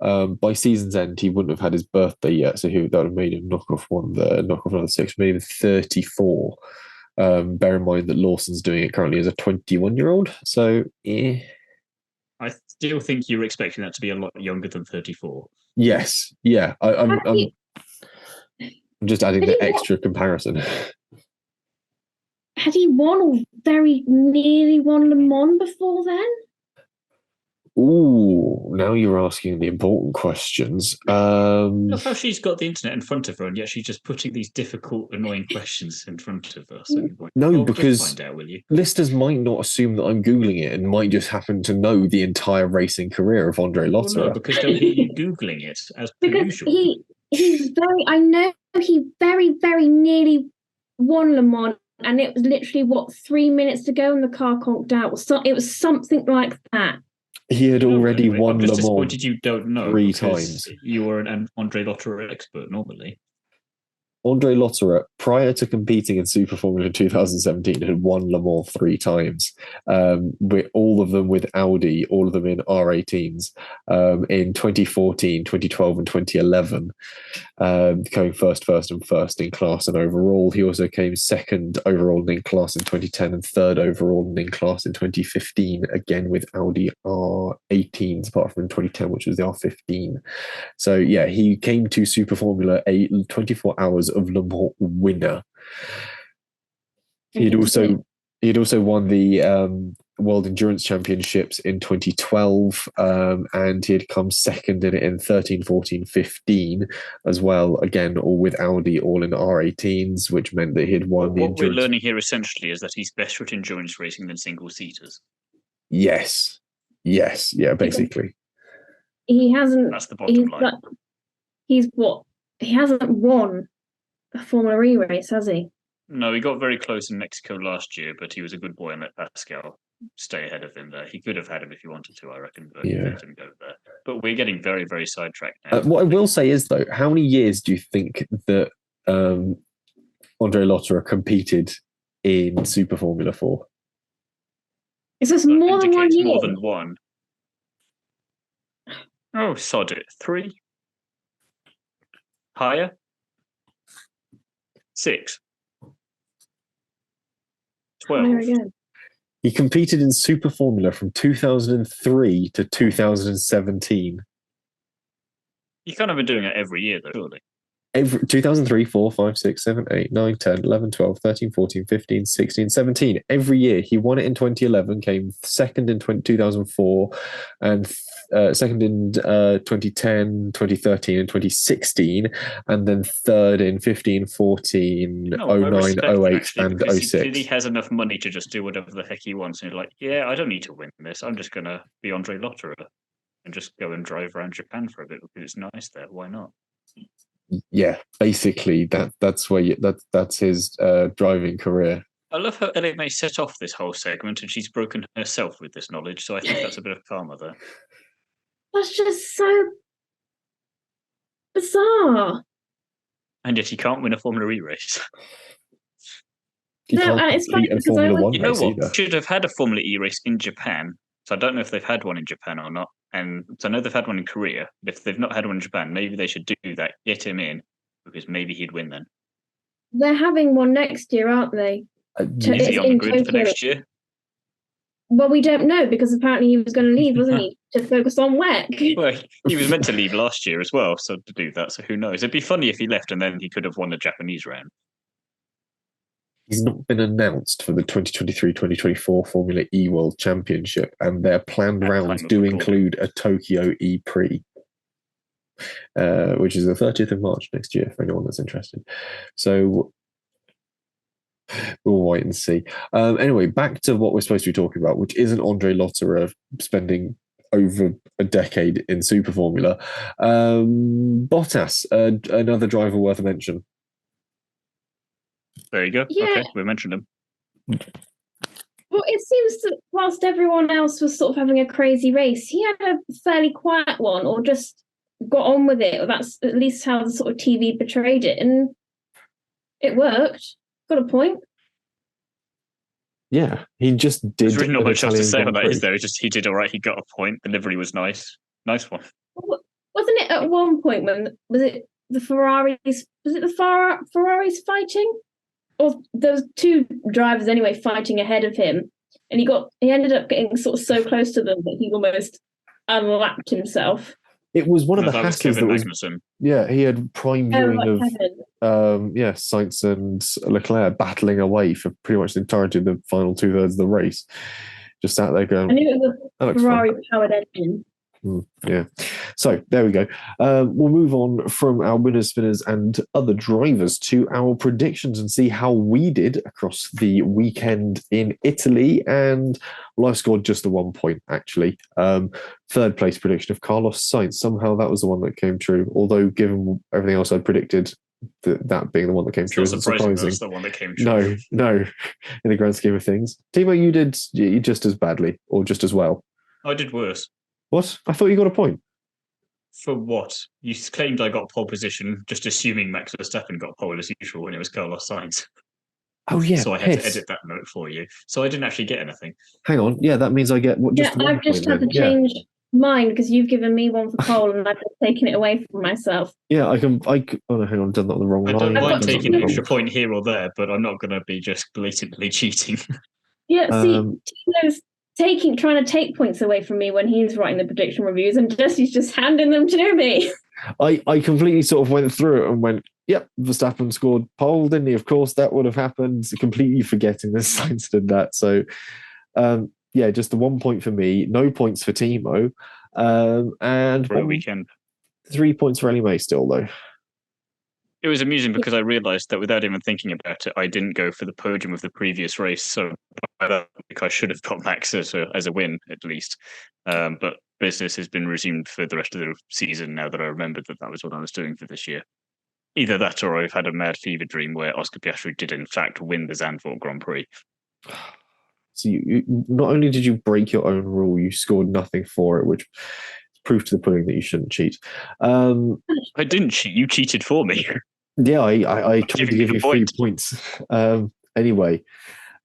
by season's end, he wouldn't have had his birthday yet, so that would have made him knock off another 6, maybe 34. Bear in mind that Lawson's doing it currently as a 21-year-old, so yeah. I still think you were expecting that to be a lot younger than 34. Yes, yeah. I'm just adding the extra comparison. Had he won or very nearly won Le Mans before then? Ooh, now you're asking the important questions. Love how she's got the internet in front of her, and yet she's just putting these difficult, annoying questions in front of us. Because just find out, will you? Listeners might not assume that I'm Googling it and might just happen to know the entire racing career of Andre Lotterer. Well, no, because they'll hear you Googling it as per usual. He's very, I know he very, very nearly won Le Mans, and it was literally, 3 minutes to go and the car conked out. It was something like that. He had already won Le Mans. Disappointed you don't know 3 times. You were an Andre Lotterer expert normally. Andre Lotterer, prior to competing in Super Formula 2017, had won Le Mans 3 times, with all of them with Audi, all of them in R18s, in 2014, 2012, and 2011, coming first in class and overall. He also came second overall in class in 2010 and third overall in class in 2015, again with Audi R18s, apart from in 2010, which was the R15. So yeah, he came to Super Formula a 24 hours of Le Mans winner. He'd also won the World Endurance Championships in 2012, and he had come second in it in 13, 14, 15 as well, again all with Audi, all in R18s, which meant that he'd won the endurance. What we're learning here essentially is that he's better at endurance racing than single seaters. Yes, yeah, basically. He hasn't. That's the bottom line. He hasn't won a Formula E race, has he? No, he got very close in Mexico last year, but he was a good boy and let Pascal stay ahead of him there. He could have had him if he wanted to, I reckon, but he didn't go there. But we're getting very, very sidetracked now. What I will say is, though, how many years do you think that Andre Lotterer competed in Super Formula 4? Is this more than 1 year? More than one. Oh, sod it. 3? Higher? 6? 12? He competed in Super Formula from 2003 to 2017. You can't have been doing it every year, though, surely. 2003, 4, 5, 6, 7, 8, 9, 10, 11, 12, 13, 14, 15, 16, 17. Every year. He won it in 2011, came second in 2004, and second in 2010, 2013, and 2016, and then third in 15, 14, 09, 08, and 06. He clearly has enough money to just do whatever the heck he wants. And he's like, yeah, I don't need to win this. I'm just going to be Andre Lotterer and just go and drive around Japan for a bit because it's nice there. Why not? Yeah, basically that's his driving career. I love how Elliot May set off this whole segment and she's broken herself with this knowledge, so I think that's a bit of karma there. That's just so bizarre. And yet he can't win a Formula E race. It's funny because you know what? Either. Should have had a Formula E race in Japan. So I don't know if they've had one in Japan or not. And so I know they've had one in Korea. But if they've not had one in Japan, maybe they should do that, get him in, because maybe he'd win then. They're having one next year, aren't they? Is he on the grid for next year? Well, we don't know, because apparently he was going to leave, wasn't he, to focus on WEC? Well, he was meant to leave last year as well, so to do that, so who knows? It'd be funny if he left and then he could have won the Japanese round. He's not been announced for the 2023-2024 Formula E World Championship, and their planned rounds do include a Tokyo E Prix, which is the 30th of March next year, for anyone that's interested. So we'll wait and see. Anyway, back to what we're supposed to be talking about, which isn't Andre Lotterer spending over a decade in Super Formula. Bottas, another driver worth a mention. There you go. Yeah. Okay, we mentioned him. Well, it seems that whilst everyone else was sort of having a crazy race, he had a fairly quiet one, or just got on with it. Or that's at least how the sort of TV portrayed it, and it worked. Got a point. Yeah, he just did. There's really not much else to say about that, is there? He did all right. He got a point. The livery was nice. Nice one. Wasn't it at one point when the Ferraris? Was it the Ferraris fighting? Or there was two drivers anyway fighting ahead of him, and he ended up getting sort of so close to them that he almost unlapped himself. It was one of the hackers that was. Magnussen. Yeah, he had prime viewing of Sainz and Leclerc battling away for pretty much the entirety of the final 2/3 of the race. Just sat there going. I knew it was a Ferrari-powered engine. Yeah. So there we go. We'll move on from our winners, spinners, and other drivers to our predictions and see how we did across the weekend in Italy. And well, I scored just the 1 point, actually. Third place prediction of Carlos Sainz. Somehow that was the one that came true. Although, given everything else I predicted, that being the one that came true isn't surprising. That's the one that came true. No, in the grand scheme of things. Timo, you did just as badly or just as well. I did worse. What? I thought you got a point. For what? You claimed I got pole position, just assuming Max Verstappen got pole as usual when it was Carlos Sainz. Oh, yeah. So I had to edit that note for you. So I didn't actually get anything. Hang on. Yeah, that means I get just I've just had to change mine because you've given me one for pole and I've just taken it away from myself. Yeah, I can. Oh, no, hang on. I've done that on the wrong line. I don't mind taking an extra point here or there, but I'm not going to be just blatantly cheating. Yeah, see, Tino's trying to take points away from me when he's writing the prediction reviews, and Jesse's just handing them to me. I completely sort of went through it and went, yep, Verstappen scored pole, didn't he? Of course, that would have happened. Completely forgetting that Sainz did that. So, yeah, just the 1 point for me, no points for Timo, and for a weekend. 3 points for Ellie May still, though. It was amusing because I realised that without even thinking about it, I didn't go for the podium of the previous race. So I should have got Max as a win, at least. But business has been resumed for the rest of the season now that I remembered that was what I was doing for this year. Either that or I've had a mad fever dream where Oscar Piastri did, in fact, win the Zandvoort Grand Prix. So you not only did you break your own rule, you scored nothing for it, which proof to the pudding that you shouldn't cheat. I didn't cheat. You cheated for me. Yeah, I tried to give you 3 points. Anyway.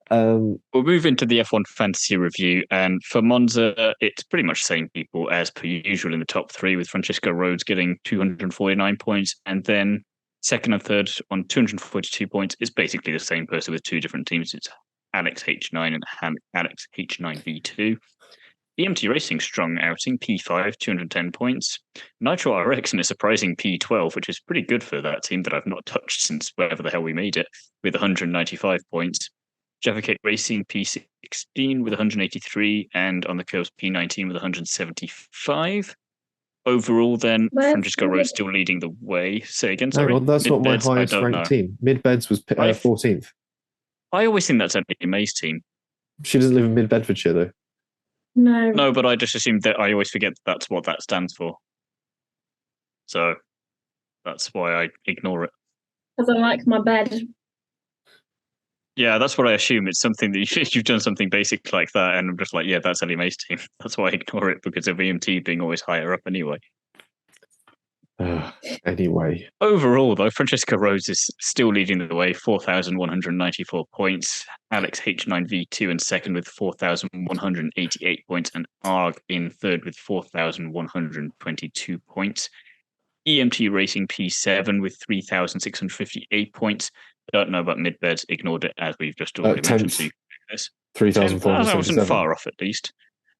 We'll move into the F1 fantasy review. And for Monza, it's pretty much the same people as per usual in the top three, with Francisco Rhodes getting 249 points. And then second and third on 242 points is basically the same person with two different teams. It's Alex H9 and Alex H9V2. EMT Racing strong outing, P5, 210 points. Nitro RX in a surprising P12, which is pretty good for that team that I've not touched since wherever the hell we made it, with 195 points. Javocate Racing, P16 with 183, and on the coast, P19 with 175. Overall, then, Francisco Rhodes still leading the way. Say again, sorry. Hang on, that's not my highest ranked team. Mid-Beds was 14th. I always think that's Emily May's team. She doesn't live in Mid-Bedfordshire, though. No, but I just assumed that I always forget that's what that stands for. So that's why I ignore it. Because I like my bed. Yeah, that's what I assume. It's something that you've done something basic like that, and I'm just like, yeah, that's Ellie May's team. That's why I ignore it, because of EMT being always higher up anyway. Anyway. Overall, though, Francisco Rhodes is still leading the way, 4,194 points. Alex H9V2 in second with 4,188 points, and ARG in third with 4,122 points. EMT Racing P7 with 3,658 points. Don't know about Mid-Beds, ignored it as we've just already mentioned. So 3,477. I wasn't far off, at least.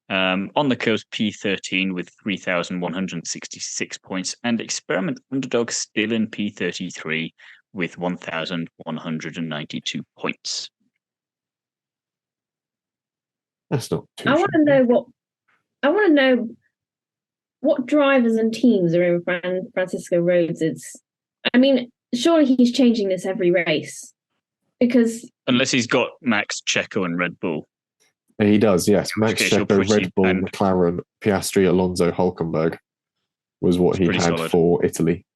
On the coast, P13 with 3,166 points, and Experiment Underdog still in P33 with 1,192 points. That's not too I want to know what drivers and teams are in Francisco Rhodes. I mean, surely he's changing this every race, because unless he's got Max, Checo, and Red Bull. He does, yes. Max, Checo, Red Bull, McLaren, Piastri, Alonso, Hulkenberg was what he had solid for Italy.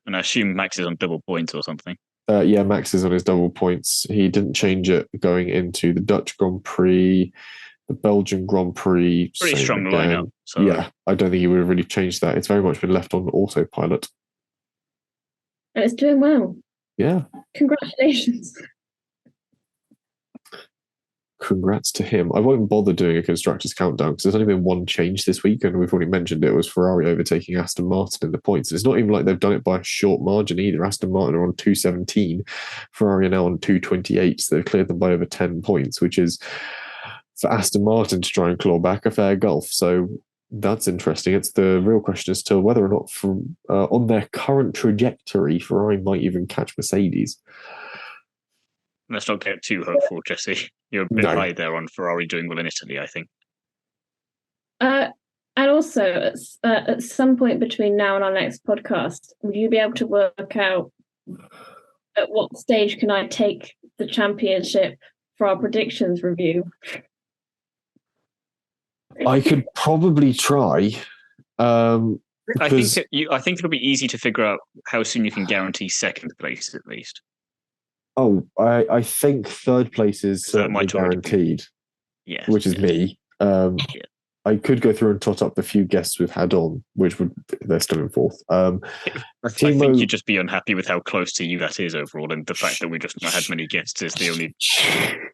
And I assume Max is on double points or something. Yeah, Max is on his double points. He didn't change it going into the Dutch Grand Prix, the Belgian Grand Prix. Pretty strong lineup. So. Yeah, I don't think he would have really changed that. It's very much been left on autopilot. And it's doing well. Yeah. Congratulations. Congrats to him. I won't bother doing a constructors countdown because there's only been one change this week, and we've already mentioned it was Ferrari overtaking Aston Martin in the points. It's not even like they've done it by a short margin either. Aston Martin are on 217, Ferrari are now on 228, so they've cleared them by over 10 points, which is for Aston Martin to try and claw back a fair gulf. So that's interesting. It's the real question as to whether or not from on their current trajectory, Ferrari might even catch Mercedes. Let's not get too hopeful, Jesse. You're a bit high there on Ferrari doing well in Italy, I think. I And also, at some point between now and our next podcast, will you be able to work out at what stage can I take the championship for our predictions review? I could probably try. I think it'll be easy to figure out how soon you can guarantee second place at least. Oh, I think third place is certainly guaranteed. Yeah, which is me. Yeah. I could go through and tot up the few guests we've had on, they're still in fourth. I think you'd just be unhappy with how close to you that is overall, and the fact that we just not had many guests is the only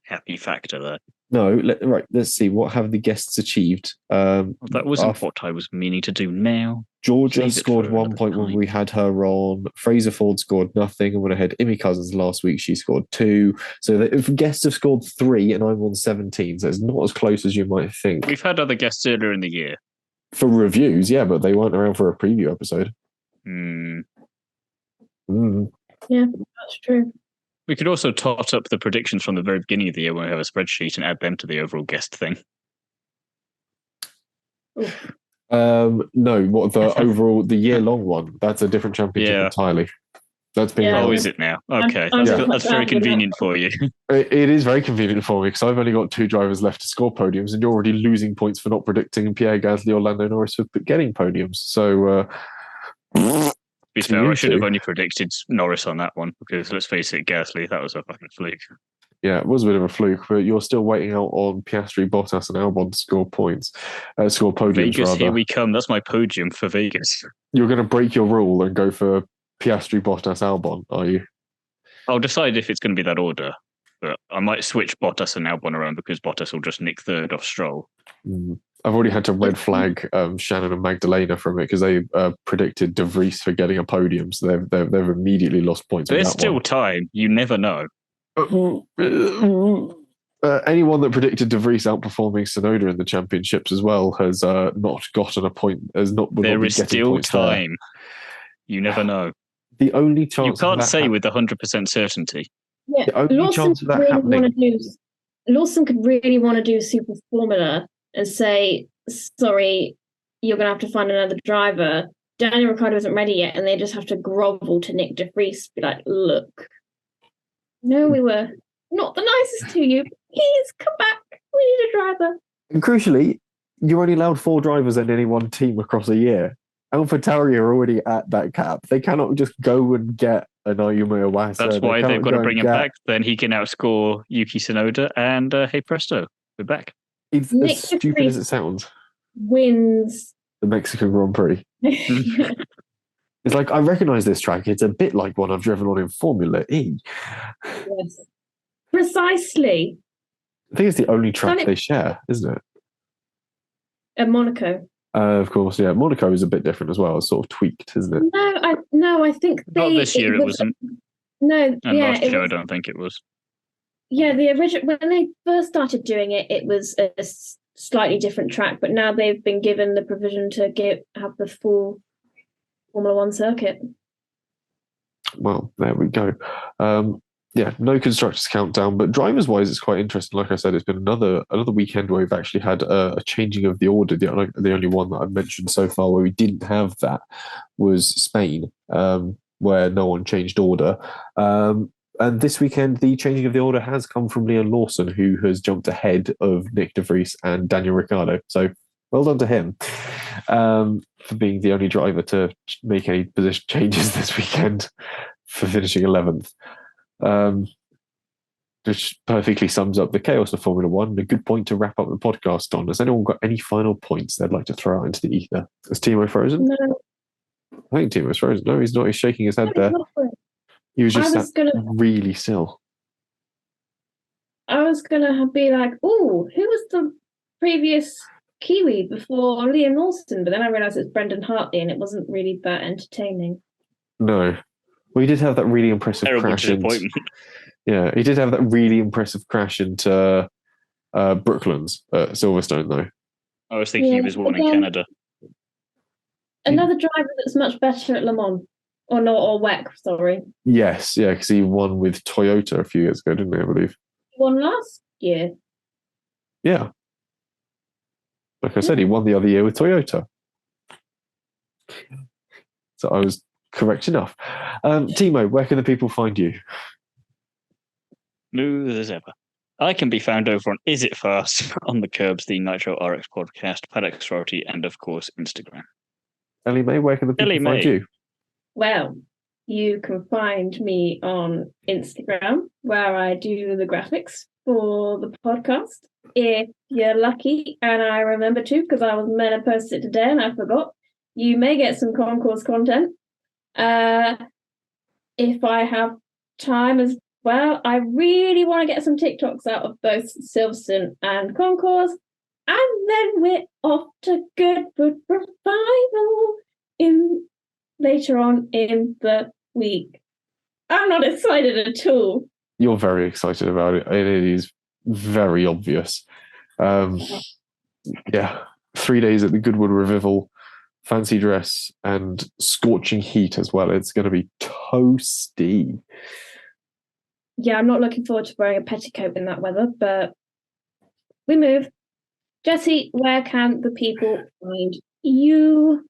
happy factor there. No, let's see. What have the guests achieved? That wasn't what I was meaning to do now. Georgia scored 1 point when we had her on. Fraser Ford scored nothing. And when I had Imi Cousins last week, she scored 2. So if guests have scored 3 and I'm on 17, so it's not as close as you might think. We've had other guests earlier in the year. For reviews, yeah, but they weren't around for a preview episode. Yeah, that's true. We could also tot up the predictions from the very beginning of the year when we have a spreadsheet and add them to the overall guest thing. No, what the overall, the year-long one, that's a different championship entirely. That's been Oh, is it now? Okay, that's very convenient for you. It is very convenient for me because I've only got 2 drivers left to score podiums and you're already losing points for not predicting Pierre Gasly or Lando Norris for getting podiums. So... To be fair, I should have only predicted Norris on that one because let's face it, Gasly, that was a fucking fluke. Yeah, it was a bit of a fluke, but you're still waiting out on Piastri, Bottas, and Albon to score points, score podiums. Vegas, rather. Here we come. That's my podium for Vegas. You're going to break your rule and go for Piastri, Bottas, Albon, are you? I'll decide if it's going to be that order, but I might switch Bottas and Albon around because Bottas will just nick third off Stroll. I've already had to red flag Shannon and Magdalena from it because they predicted De Vries for getting a podium, so they've immediately lost points. There's still time. You never know. Anyone that predicted De Vries outperforming Tsunoda in the championships as well has not gotten a point. There is still time. There. You never know. The only chance you can't say with 100% certainty. Yeah, the only chance of that really happening. Lawson could really want to do Super Formula and say, sorry, you're going to have to find another driver. Daniel Ricciardo isn't ready yet, and they just have to grovel to Nick De Vries, be like, look, no, we were not the nicest to you. Please come back. We need a driver. And crucially, you're only allowed 4 drivers in any one team across a year. AlphaTauri are already at that cap. They cannot just go and get an Ayumu Iwasa. That's why they've got to bring him back. Then he can outscore Yuki Tsunoda, and hey presto, we're back. It's as stupid as it sounds. Wins the Mexican Grand Prix. It's like, I recognise this track. It's a bit like one I've driven on in Formula E. Yes. Precisely. I think it's the only track they share, isn't it? At Monaco. Of course, yeah. Monaco is a bit different as well. It's sort of tweaked, isn't it? No, I think not this year. It wasn't. No, and last year I don't think it was. Yeah, the original when they first started doing it, it was a slightly different track. But now they've been given the provision to have the full Formula One circuit. Well, there we go. Yeah, no constructors countdown, but drivers-wise, it's quite interesting. Like I said, it's been another weekend where we've actually had a changing of the order. The only one that I've mentioned so far where we didn't have that was Spain, where no one changed order. And this weekend, the changing of the order has come from Liam Lawson, who has jumped ahead of Nick De Vries and Daniel Ricciardo. So well done to him for being the only driver to make any position changes this weekend for finishing 11th. Which perfectly sums up the chaos of Formula One and a good point to wrap up the podcast on. Has anyone got any final points they'd like to throw out into the ether? Is Timo frozen? No. I think Timo's frozen. No, he's not. He's shaking his head there. He was just really still. I was going to be like, oh, who was the previous Kiwi before Liam Lawson? But then I realised it's Brendan Hartley and it wasn't really that entertaining. No. Well, he did have that really impressive crash. Yeah, he did have that really impressive crash into Brooklands at Silverstone, though. I was thinking he was one in Canada. Another driver that's much better at Le Mans. Or WEC, sorry. Yes, yeah, because he won with Toyota a few years ago, didn't he, I believe? He won last year. Yeah. Like I said, he won the other year with Toyota. So I was correct enough. Timo, where can the people find you? Smooth as ever. I can be found over on Is It Fast, on the Curbs, the Nitro RX podcast, Paddock Sorority, and of course, Instagram. Ellie May, where can the people find you? Well, you can find me on Instagram, where I do the graphics for the podcast. If you're lucky, and I remember to, because I was meant to post it today and I forgot, you may get some concourse content. If I have time as well, I really want to get some TikToks out of both Silverstone and concourse. And then we're off to Goodwood Revival later on in the week. I'm not excited at all. You're very excited about it. It is very obvious. Yeah, 3 days at the Goodwood Revival, fancy dress, and scorching heat as well. It's going to be toasty. Yeah, I'm not looking forward to wearing a petticoat in that weather, but we move. Jesse, where can the people find you?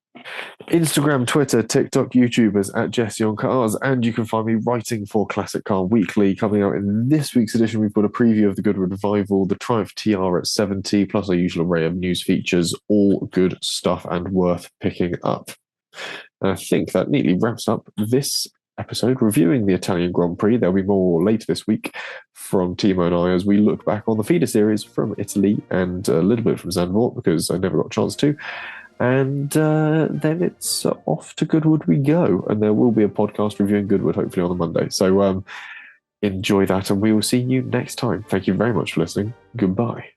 Instagram, Twitter, TikTok, YouTube as at Jesse on Cars, and you can find me writing for Classic Car Weekly. Coming out in this week's edition, we've got a preview of the Goodwood Revival, the Triumph TR at 70, plus our usual array of news features. All good stuff and worth picking up. And I think that neatly wraps up this episode reviewing the Italian Grand Prix. There'll be more later this week from Timo and I as we look back on the feeder series from Italy and a little bit from Zandvoort, because I never got a chance to. And then it's off to Goodwood we go. And there will be a podcast reviewing Goodwood, hopefully on a Monday. So enjoy that, and we will see you next time. Thank you very much for listening. Goodbye.